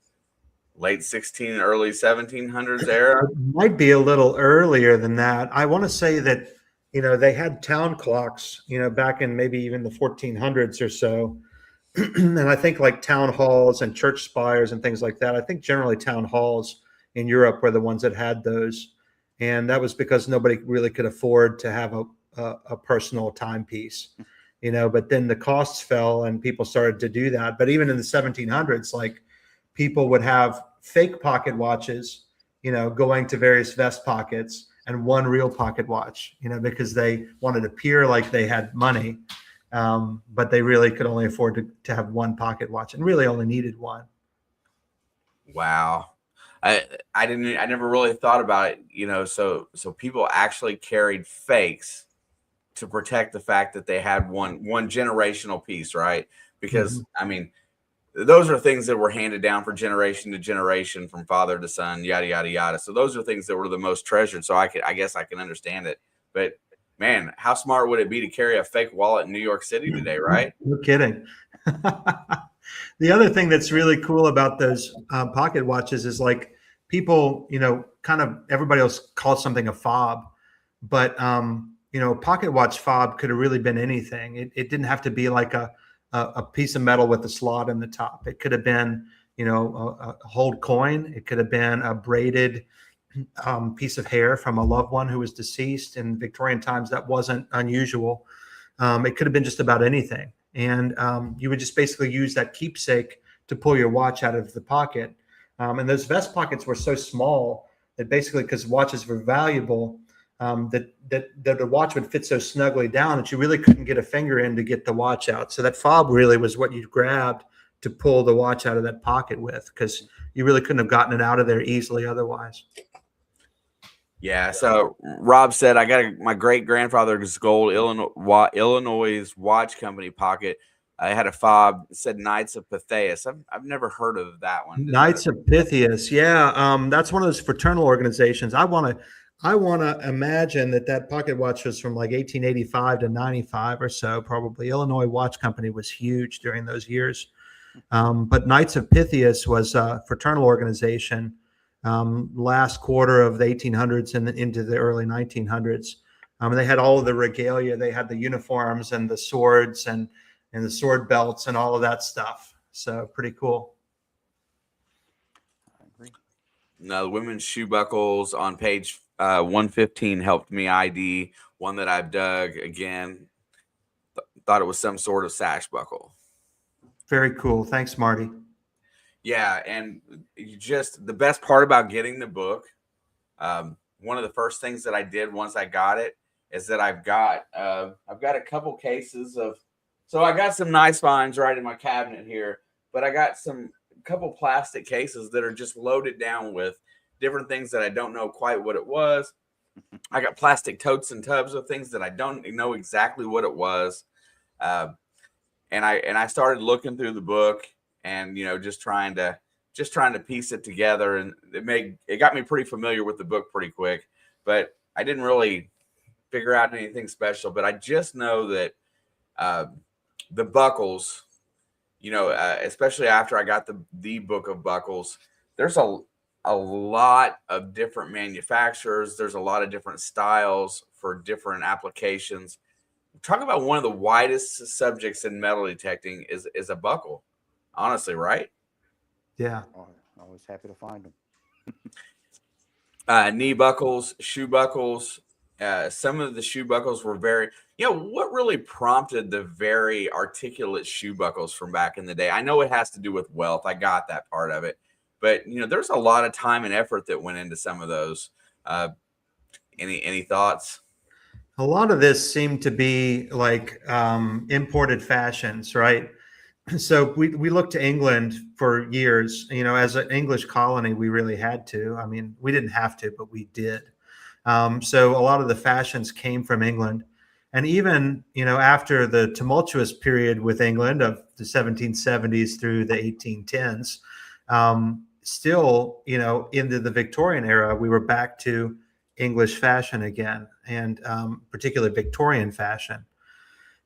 late 16, early 1700s era. It might be a little earlier than that. I want to say that, you know, they had town clocks, you know, back in maybe even the 1400s or so. And I think like town halls and church spires and things like that. I think generally town halls in Europe were the ones that had those. And that was because nobody really could afford to have a personal timepiece, you know, but then the costs fell and people started to do that. But even in the 1700s, like people would have fake pocket watches, you know, going to various vest pockets, and one real pocket watch, you know, because they wanted to appear like they had money. But they really could only afford to have one pocket watch and really only needed one. Wow. I never really thought about it, you know, so people actually carried fakes to protect the fact that they had one generational piece, right? Because I mean, those are things that were handed down for generation to generation from father to son, yada yada yada. So those are things that were the most treasured. So I guess I can understand it. But man, how smart would it be to carry a fake wallet in New York City today, right? No kidding. The other thing that's really cool about those pocket watches is like people, you know, kind of everybody else calls something a fob, but you know, pocket watch fob could have really been anything. It didn't have to be like a piece of metal with a slot in the top. It could have been, you know, a hold coin. It could have been a braided piece of hair from a loved one who was deceased. In Victorian times, that wasn't unusual. It could have been just about anything. And you would just basically use that keepsake to pull your watch out of the pocket. And those vest pockets were so small that basically, because watches were valuable, that the watch would fit so snugly down that you really couldn't get a finger in to get the watch out. So that fob really was what you grabbed to pull the watch out of that pocket with, because you really couldn't have gotten it out of there easily otherwise. Yeah. So Rob said, I got my great grandfather's gold Illinois watch company pocket. I had a fob that said Knights of Pythias. I've never heard of that one. Knights of Pythias. Yeah. That's one of those fraternal organizations. I want to imagine that pocket watch was from like 1885 to 95 or so. Probably Illinois Watch Company was huge during those years. But Knights of Pythias was a fraternal organization last quarter of the 1800s and into the early 1900s. They had all of the regalia. They had the uniforms and the swords and the sword belts and all of that stuff. So pretty cool. I agree. No, the women's shoe buckles on page 115 helped me ID one that I've dug again. Thought it was some sort of sash buckle. Very cool. Thanks, Marty. Yeah, and the best part about getting the book, one of the first things that I did once I got it is that I've got a couple cases of, so I got some nice finds right in my cabinet here, but I got some couple plastic cases that are just loaded down with different things that I don't know quite what it was. I got plastic totes and tubs of things that I don't know exactly what it was. And I started looking through the book and, you know, just trying to piece it together. And it got me pretty familiar with the book pretty quick, but I didn't really figure out anything special. But I just know that the buckles, especially after I got the Book of Buckles, there's a lot of different manufacturers. There's a lot of different styles for different applications. Talk about one of the widest subjects in metal detecting is a buckle, honestly, right? Yeah. Always happy to find them. Knee buckles, shoe buckles. Some of the shoe buckles were very, what really prompted the very articulate shoe buckles from back in the day? I know it has to do with wealth. I got that part of it. But, there's a lot of time and effort that went into some of those. Any thoughts? A lot of this seemed to be like imported fashions, right? So we looked to England for years. As an English colony, we really had to. I mean, we didn't have to, but we did. So a lot of the fashions came from England. And even, after the tumultuous period with England of the 1770s through the 1810s, still, into the Victorian era, we were back to English fashion again, and particularly Victorian fashion.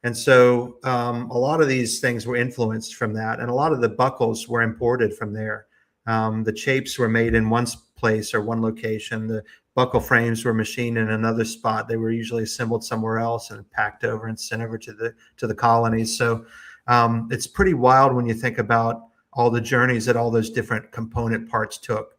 And so a lot of these things were influenced from that. And a lot of the buckles were imported from there. The chapes were made in one place or one location. The buckle frames were machined in another spot. They were usually assembled somewhere else and packed over and sent over to the colonies. So it's pretty wild when you think about all the journeys that all those different component parts took.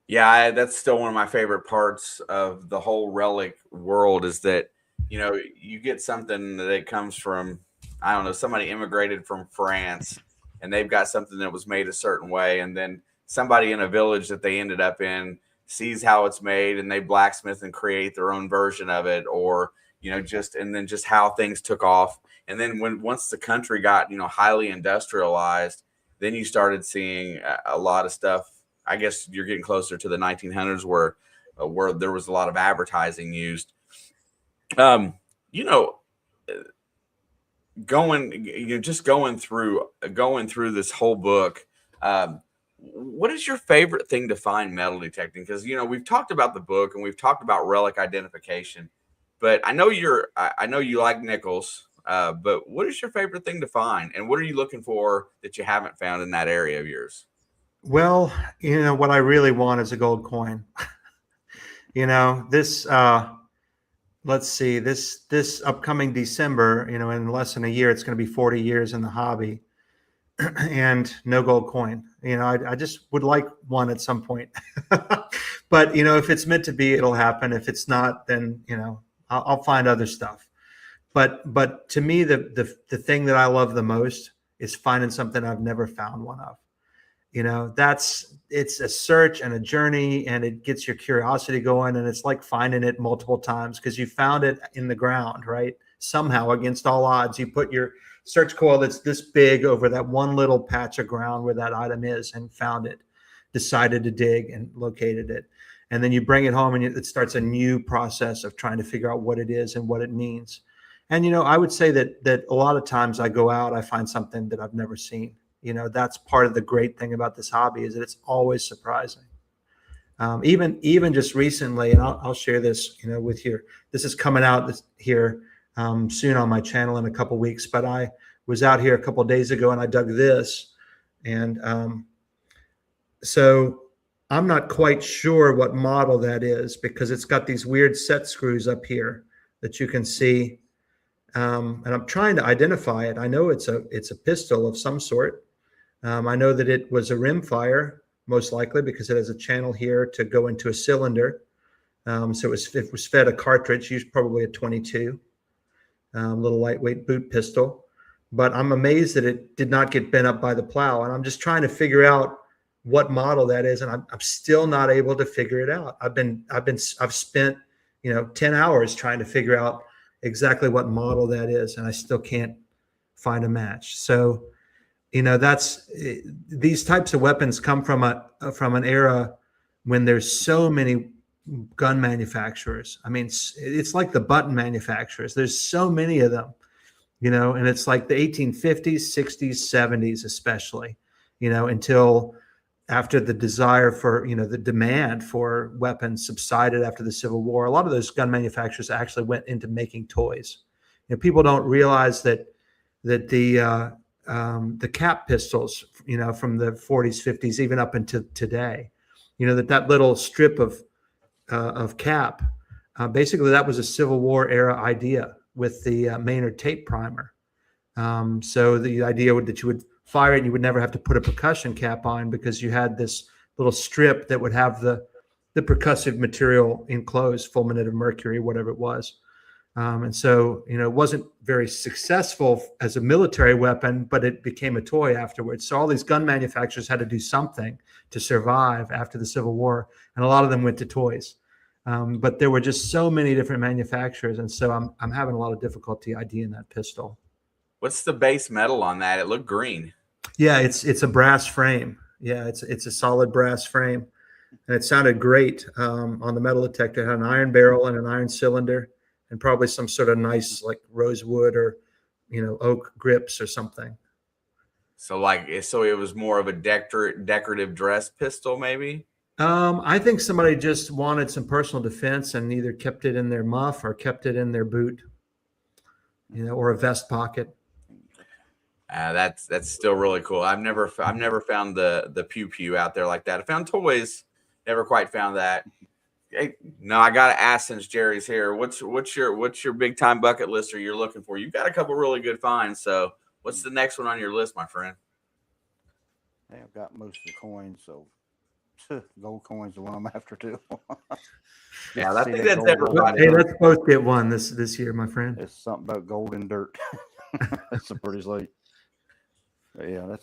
Yeah, that's still one of my favorite parts of the whole relic world is that, you get something that it comes from, I don't know, somebody immigrated from France and they've got something that was made a certain way. And then somebody in a village that they ended up in sees how it's made and they blacksmith and create their own version of it, or, just how things took off. And then once the country got, highly industrialized, then you started seeing a lot of stuff. I guess you're getting closer to the 1900s where there was a lot of advertising used. Um, you know, going through this whole book. What is your favorite thing to find metal detecting? Because we've talked about the book and we've talked about relic identification, but I know you like nickels. But what is your favorite thing to find, and what are you looking for that you haven't found in that area of yours? Well, what I really want is a gold coin. This let's see, this upcoming December, in less than a year, it's going to be 40 years in the hobby and no gold coin. I just would like one at some point. But if it's meant to be, it'll happen. If it's not, then I'll find other stuff. But to me, the thing that I love the most is finding something I've never found one of. It's a search and a journey, and it gets your curiosity going, and it's like finding it multiple times because you found it in the ground, right? Somehow, against all odds, you put your search coil that's this big over that one little patch of ground where that item is and found it, decided to dig and located it. And then you bring it home and it starts a new process of trying to figure out what it is and what it means. And, I would say that a lot of times I go out, I find something that I've never seen. That's part of the great thing about this hobby is that it's always surprising. Even just recently, and I'll share this, with you. This is coming out here soon on my channel in a couple weeks. But I was out here a couple of days ago and I dug this, and so I'm not quite sure what model that is because it's got these weird set screws up here that you can see, and I'm trying to identify it. I know it's a pistol of some sort. I know that it was a rimfire, most likely, because it has a channel here to go into a cylinder. So it was fed a cartridge, used probably a 22, little lightweight boot pistol. But I'm amazed that it did not get bent up by the plow. And I'm just trying to figure out what model that is, and I'm still not able to figure it out. I've spent 10 hours trying to figure out exactly what model that is, and I still can't find a match. So that's these types of weapons come from an era when there's so many gun manufacturers. I mean, it's like the button manufacturers. There's so many of them, and it's like the 1850s, 60s, 70s, especially, until after the desire for, the demand for weapons subsided after the Civil War. A lot of those gun manufacturers actually went into making toys. People don't realize that that the cap pistols, from the 40s, 50s, even up into today, that little strip of cap, basically that was a Civil War era idea with the Maynard tape primer. So the idea that you would fire it and you would never have to put a percussion cap on because you had this little strip that would have the percussive material enclosed, fulminate of mercury, whatever it was. And so, it wasn't very successful as a military weapon, but it became a toy afterwards. So all these gun manufacturers had to do something to survive after the Civil War. And a lot of them went to toys. But there were just so many different manufacturers. And so I'm having a lot of difficulty IDing that pistol. What's the base metal on that? It looked green. Yeah, it's a brass frame. Yeah, it's a solid brass frame. And it sounded great on the metal detector. It had an iron barrel and an iron cylinder, and probably some sort of nice like rosewood or oak grips or something. So it was more of a decorative dress pistol, maybe. I think somebody just wanted some personal defense and either kept it in their muff or kept it in their boot, or a vest pocket. That's still really cool. I've never found the pew pew out there like that. I found toys, never quite found that. Hey, no, I gotta ask, since Jerry's here, what's your big time bucket list, or you're looking for? You've got a couple really good finds. So what's the next one on your list, my friend? Hey, I've got most of the coins, so gold coins the one I'm after too. Yeah, I See think that that's gold everybody. Hey, let's both get one this year, my friend. It's something about gold and dirt. That's a pretty slate. But yeah,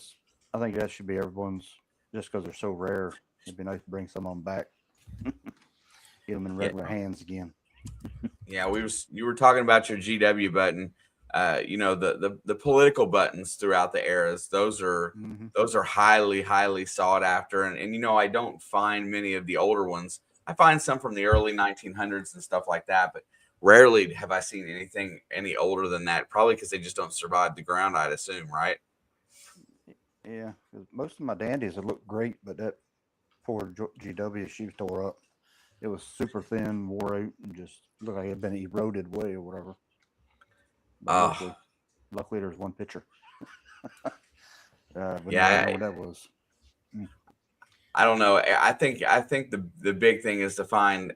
I think that should be everyone's, just because they're so rare. It'd be nice to bring some of them back. Get them in regular hands again. Yeah, you were talking about your GW button. The political buttons throughout the eras. Those are highly sought after, and I don't find many of the older ones. I find some from the early 1900s and stuff like that, but rarely have I seen anything any older than that. Probably because they just don't survive the ground, I'd assume, right? Yeah, most of my dandies would look great, but that poor GW, she was tore up. It was super thin, wore out, and just looked like it had been eroded away or whatever. But luckily, there's one picture. Yeah, I know what that was. I don't know. I think the big thing is to find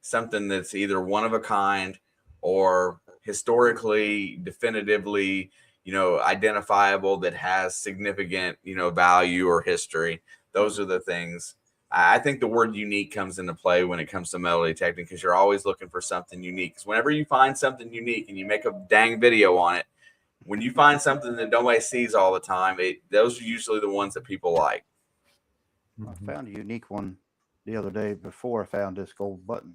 something that's either one of a kind or historically definitively identifiable, that has significant value or history. Those are the things. I think the word unique comes into play when it comes to metal detecting, because you're always looking for something unique. Because whenever you find something unique and you make a dang video on it, when you find something that nobody sees all the time, those are usually the ones that people like. I found a unique one the other day before I found this gold button,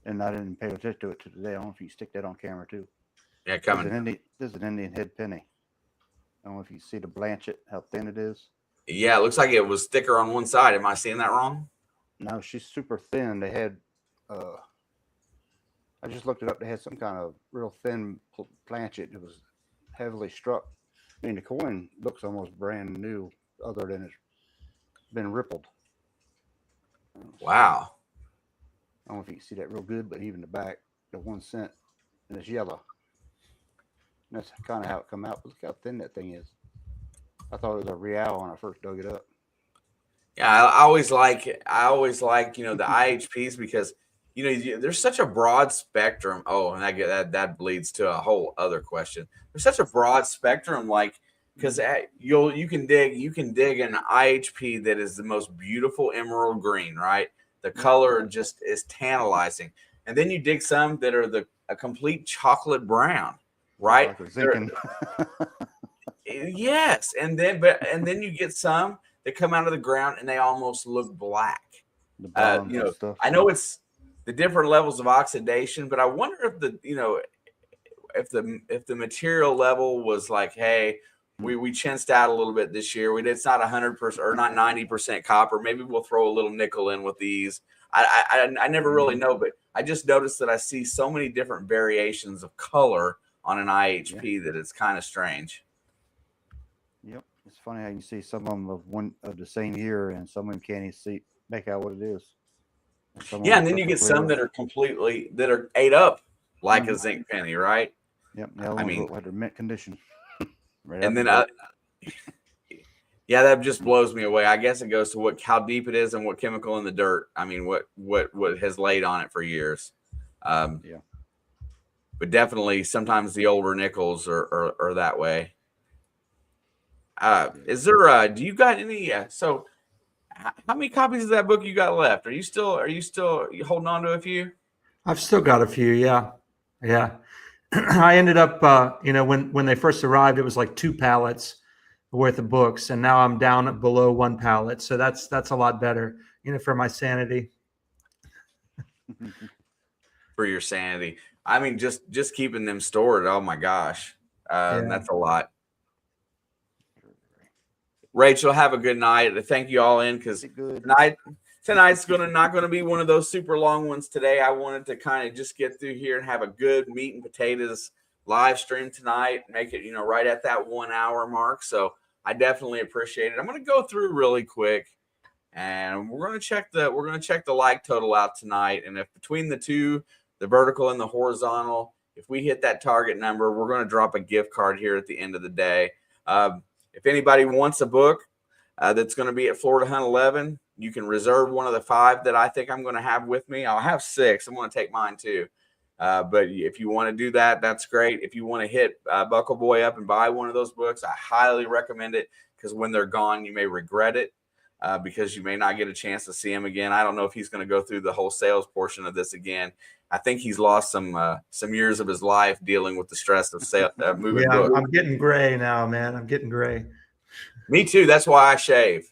and I didn't pay attention to it today. I don't know if you stick that on camera too. Yeah, coming. This is an Indian head penny. I don't know if you see the blanket, how thin it is. Yeah, it looks like it was thicker on one side. Am I seeing that wrong? No, she's super thin. They had, I just looked it up. They had some kind of real thin planchet. It was heavily struck. I mean, the coin looks almost brand new, other than it's been rippled. Wow. I don't know if you can see that real good, but even the back, the 1 cent, and it's yellow. And that's kind of how it come out. But look how thin that thing is. I thought it was a real when I first dug it up. Yeah, I always like the IHPs, because there's such a broad spectrum. Oh, and that bleeds to a whole other question. There's such a broad spectrum, because you can dig an IHP that is the most beautiful emerald green, right? The color just is tantalizing, and then you dig some that are a complete chocolate brown, right? Like Yes, and then you get some that come out of the ground and they almost look black. Stuff, I know it's the different levels of oxidation, but I wonder if the material level was like, hey, we chinsed out a little bit this year. It's not 100% or not 90% copper. Maybe we'll throw a little nickel in with these. I never really know, but I just noticed that I see so many different variations of color on an IHP that it's kind of strange. Yep, it's funny how you see some of them of the same year, and some of them can't even make out what it is. And then you get some that are ate up like a zinc penny, right? Yep. The other ones look like they're mint condition. Right and then yeah, that just blows me away. I guess it goes to how deep it is and what chemical in the dirt. I mean, what has laid on it for years. Yeah. But definitely sometimes the older nickels are that way. Is there do you got any so how many copies of that book you got left? Are you still holding on to a few? I've still got a few. Yeah. Yeah. I ended up, when they first arrived, it was like 2 pallets worth of books, and now I'm down below 1 pallet. So that's a lot better, for my sanity. For your sanity. I mean, just keeping them stored. Oh my gosh, that's a lot. Rachel, have a good night. Thank you all in because tonight's not gonna be one of those super long ones today. I wanted to kind of just get through here and have a good meat and potatoes live stream tonight. Make it right at that 1 hour mark. So I definitely appreciate it. I'm gonna go through really quick, and we're gonna check the like total out tonight. And if between the two, the vertical and the horizontal, if we hit that target number, we're gonna drop a gift card here at the end of the day. If anybody wants a book that's going to be at Florida Hunt 11, you can reserve one of the 5 that I think I'm going to have with me. I'll have 6. I'm going to take mine too. But if you want to do that, that's great. If you want to hit Buckleboy up and buy one of those books, I highly recommend it because when they're gone, you may regret it because you may not get a chance to see him again. I don't know if he's going to go through the whole sales portion of this again. I think he's lost some years of his life dealing with the stress of moving books. I'm getting gray now, man. I'm getting gray. Me too. That's why I shave.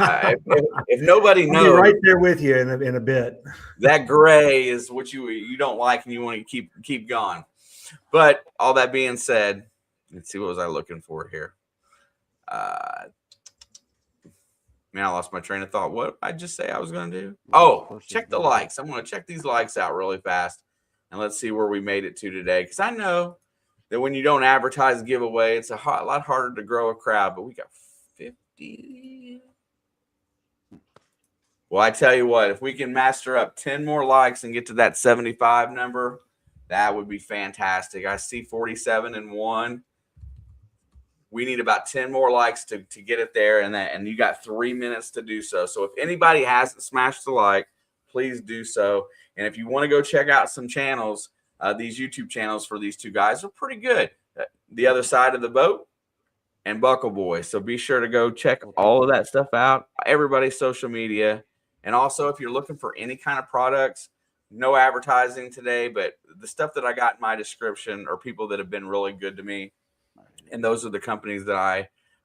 If nobody knows, I'll be right there with you in a bit. That gray is what you don't like and you want to keep going. But all that being said, let's see, what was I looking for here? Man, I lost my train of thought. What I just say I was going to do? Oh, check the likes. I'm going to check these likes out really fast, and let's see where we made it to today. Because I know that when you don't advertise a giveaway, it's a lot harder to grow a crowd. But we got 50. Well, I tell you what, if we can master up 10 more likes and get to that 75 number, that would be fantastic. I see 47 and 1. We need about 10 more likes to get it there, and you got 3 minutes to do so. So if anybody hasn't smashed the like, please do so. And if you want to go check out some channels, these YouTube channels for these two guys are pretty good. The Other Side of the Boat and Buckleboy. So be sure to go check all of that stuff out. Everybody's social media. And also, if you're looking for any kind of products, no advertising today, but the stuff that I got in my description are people that have been really good to me. And those are the companies that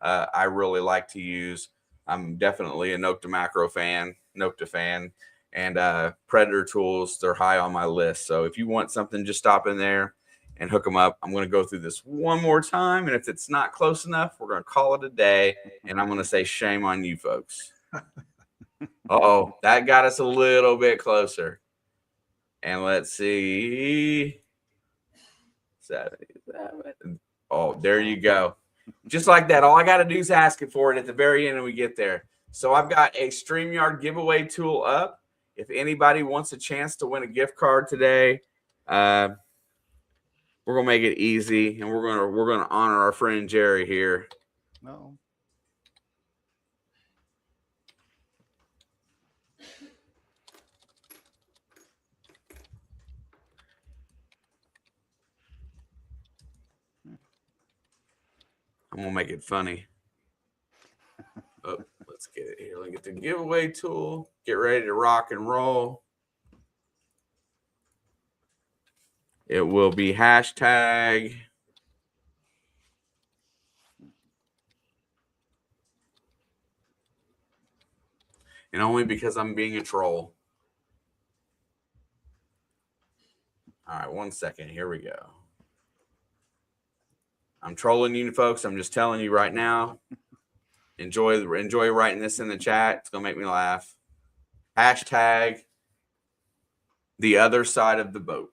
I really like to use. I'm definitely a Nocta Macro fan, Nocta fan, and Predator Tools. They're high on my list. So if you want something, just stop in there and hook them up. I'm going to go through this one more time. And if it's not close enough, we're going to call it a day. And I'm going to say shame on you folks. Oh, that got us a little bit closer. And let's see. 77. Oh, there you go. Just like that. All I got to do is ask it for it at the very end and we get there. So I've got a StreamYard giveaway tool up. If anybody wants a chance to win a gift card today, we're gonna make it easy and we're gonna honor our friend Jerry here. No. I'm gonna make it funny. Oh, let's get it here. Let's get the giveaway tool. Get ready to rock and roll. It will be hashtag. And only because I'm being a troll. All right, 1 second. Here we go. I'm trolling you folks. I'm just telling you right now. Enjoy writing this in the chat. It's gonna make me laugh. Hashtag The Other Side of the Boat.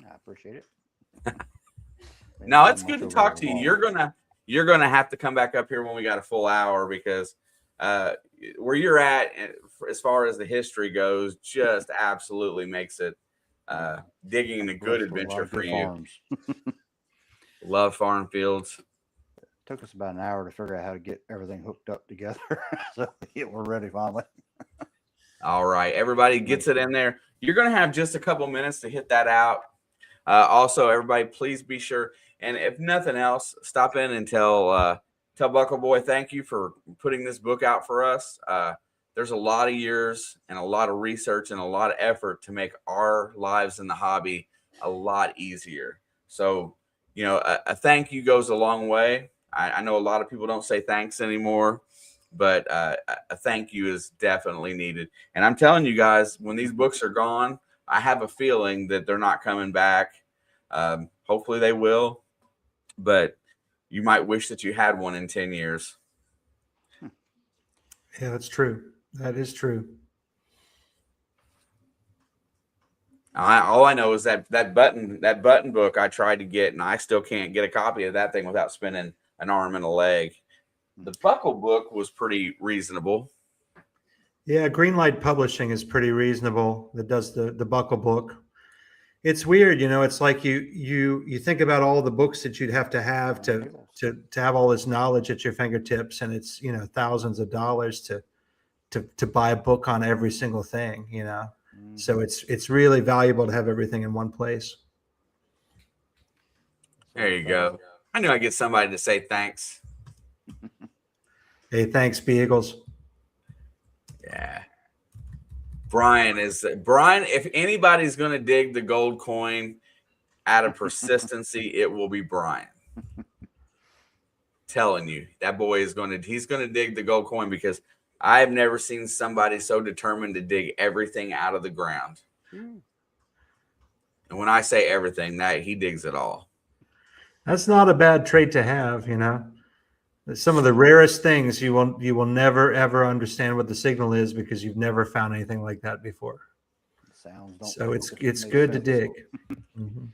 I appreciate it. No, it's good to talk to you. You're gonna have to come back up here when we got a full hour because where you're at as far as the history goes just absolutely makes it digging a good adventure for you. Love farm fields. Took us about an hour to figure out how to get everything hooked up together, so we're ready finally. All right, everybody gets it in there. You're going to have just a couple minutes to hit that out. Also, everybody, please be sure, and if nothing else, stop in and tell Buckleboy thank you for putting this book out for us. There's a lot of years and a lot of research and a lot of effort to make our lives in the hobby a lot easier. So, a thank you goes a long way. I know a lot of people don't say thanks anymore, but a thank you is definitely needed. And I'm telling you guys, when these books are gone, I have a feeling that they're not coming back. Hopefully they will, but you might wish that you had one in 10 years. Yeah, that's true. That is true. All I know is that button book I tried to get, and I still can't get a copy of that thing without spinning an arm and a leg. The Buckle book was pretty reasonable. Yeah, Greenlight Publishing is pretty reasonable. That does the Buckle book. It's weird, It's like you think about all the books that you'd have to have all this knowledge at your fingertips, and it's thousands of dollars to buy a book on every single thing, Mm-hmm. So it's really valuable to have everything in one place. There you go. I knew I'd get somebody to say thanks. Hey, thanks, Beagles. Yeah. Brian, if anybody's going to dig the gold coin out of persistency, it will be Brian. Telling you, that boy he's going to dig the gold coin, because I've never seen somebody so determined to dig everything out of the ground. And when I say everything, that he digs it all. That's not a bad trait to have, Some of the rarest things you will never ever understand what the signal is, because you've never found anything like that before. So it's good to dig. Mm-hmm.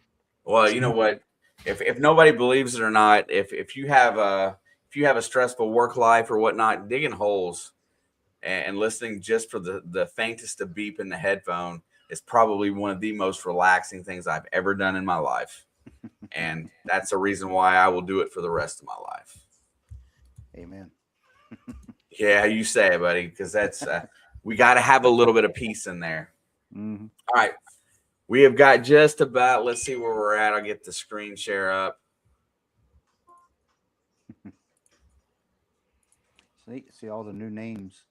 Well, you know what? If nobody believes it or not, if you have a stressful work life or whatnot, digging holes and listening just for the faintest of beep in the headphone is probably one of the most relaxing things I've ever done in my life. And that's a reason why I will do it for the rest of my life. Amen. Yeah, you say it, buddy, because that's we got to have a little bit of peace in there. Mm-hmm. All right. We have got just about, let's see where we're at. I'll get the screen share up. See all the new names.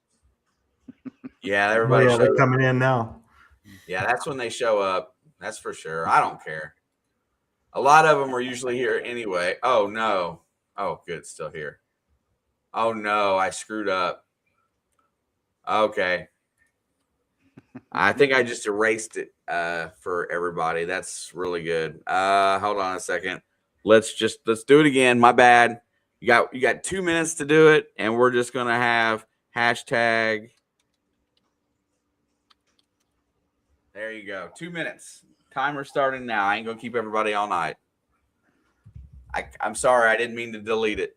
Yeah, everybody. They're coming in now. Yeah, that's when they show up. That's for sure. I don't care. A lot of them are usually here anyway. Oh, no. Oh, good. Still here. Oh, no. I screwed up. Okay. I think I just erased it for everybody. That's really good. Hold on a second. Let's do it again. My bad. You got 2 minutes to do it, and we're just gonna have hashtag. There you go. 2 minutes. Timer starting now. I ain't gonna keep everybody all night. I'm sorry. I didn't mean to delete it.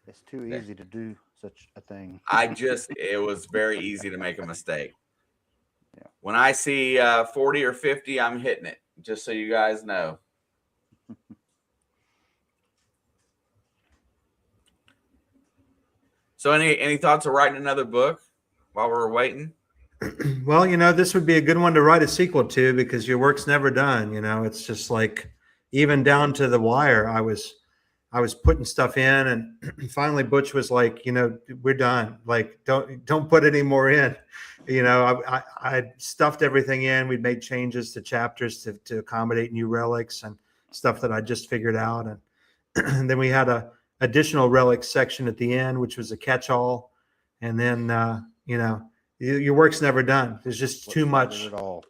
It's too easy to do such a thing. It was very easy to make a mistake. Yeah. When I see 40 or 50, I'm hitting it, just so you guys know. So any thoughts of writing another book while we're waiting? Well, this would be a good one to write a sequel to, because your work's never done. It's just like, even down to the wire, I was putting stuff in, and finally Butch was like, we're done. Like, don't put any more in. I stuffed everything in. We'd made changes to chapters to accommodate new relics and stuff that I just figured out. And then we had a additional relics section at the end, which was a catch-all. And then, your work's never done. There's just too much. At all.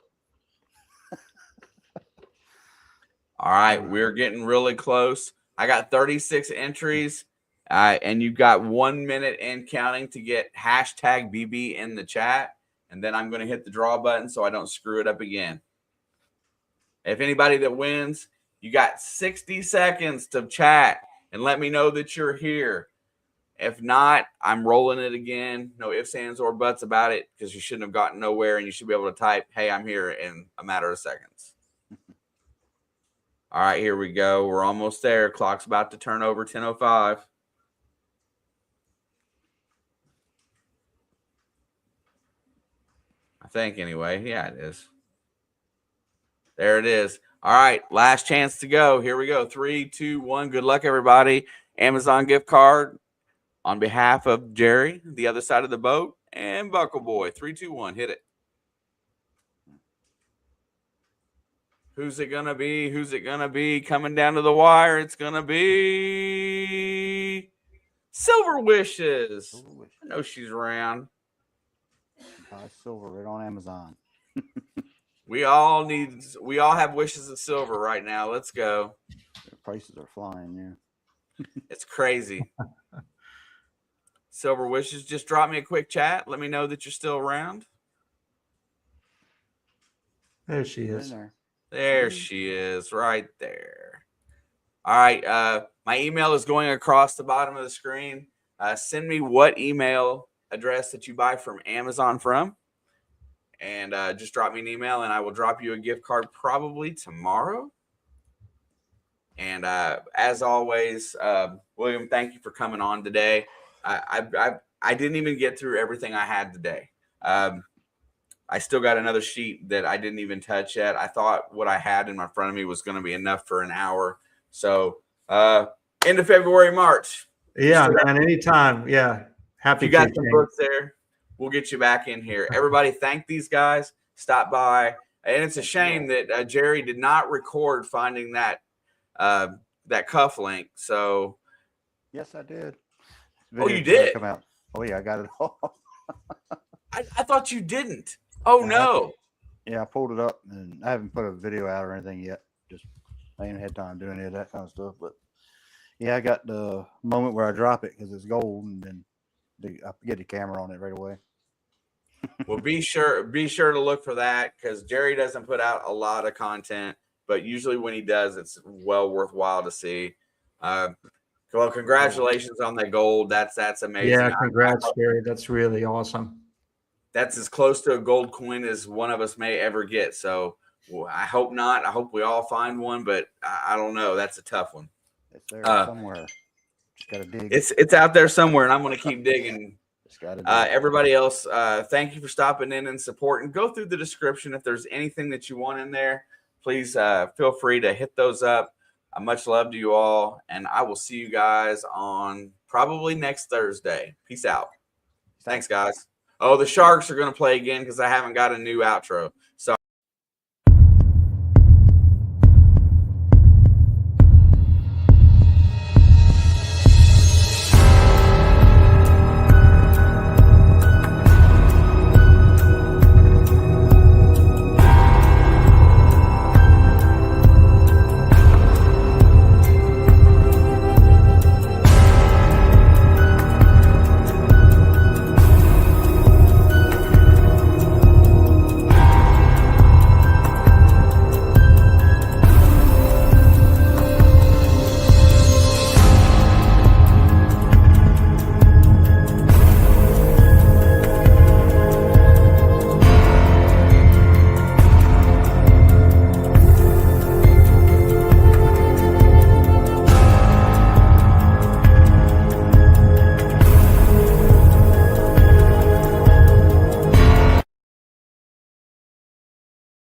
All right, we're getting really close. I got 36 entries, and you've got 1 minute and counting to get hashtag BB in the chat, and then I'm going to hit the draw button so I don't screw it up again. If anybody that wins, you got 60 seconds to chat and let me know that you're here. If not, I'm rolling it again. No ifs, ands, or buts about it, because you shouldn't have gotten nowhere, and you should be able to type, hey, I'm here, in a matter of seconds. All right, here we go. We're almost there. Clock's about to turn over 10:05. I think, anyway. Yeah, it is. There it is. All right, last chance to go. Here we go. 3, 2, 1. Good luck, everybody. Amazon gift card on behalf of Jerry, the other side of the boat, and Buckleboy. 3, 2, 1. Hit it. Who's it going to be? Who's it going to be? Coming down to the wire, it's going to be Silver Wishes. Silver Wishes. I know she's around. Buy silver right on Amazon. We all have wishes of silver right now. Let's go. The prices are flying, yeah. It's crazy. Silver Wishes, just drop me a quick chat. Let me know that you're still around. There she is. There she is, right there. All right. My email is going across the bottom of the screen. Send me what email address that you buy from Amazon from. And just drop me an email, and I will drop you a gift card probably tomorrow. And as always, William, thank you for coming on today. I didn't even get through everything I had today. I still got another sheet that I didn't even touch yet. I thought what I had in my front of me was going to be enough for an hour. So end of February, March. Yeah, man, anytime. Yeah. Happy you got to, some Shane. books there. We'll get you back in here. Everybody, thank these guys. Stop by. And it's a shame that Jerry did not record finding that cuff link. So yes, I did. Oh, you did? Come out. Oh yeah, I got it all. I thought you didn't. Oh no. Yeah, I pulled it up, and I haven't put a video out or anything yet. Just I ain't had time to do any of that kind of stuff. But yeah, I got the moment where I drop it because it's gold, and then I get the camera on it right away. Well, be sure to look for that, because Jerry doesn't put out a lot of content, but usually when he does, it's well worthwhile to see. Well, congratulations on that gold. That's amazing. Yeah, congrats, Jerry. That's really awesome. That's as close to a gold coin as one of us may ever get. So I hope not. I hope we all find one, but I don't know. That's a tough one. It's there somewhere. Just gotta dig. It's out there somewhere, and I'm going to keep digging. Just gotta dig. Everybody else, thank you for stopping in and supporting. Go through the description. If there's anything that you want in there, please feel free to hit those up. Much love to you all, and I will see you guys on probably next Thursday. Peace out. Thanks, guys. Oh, the Sharks are going to play again because I haven't got a new outro. So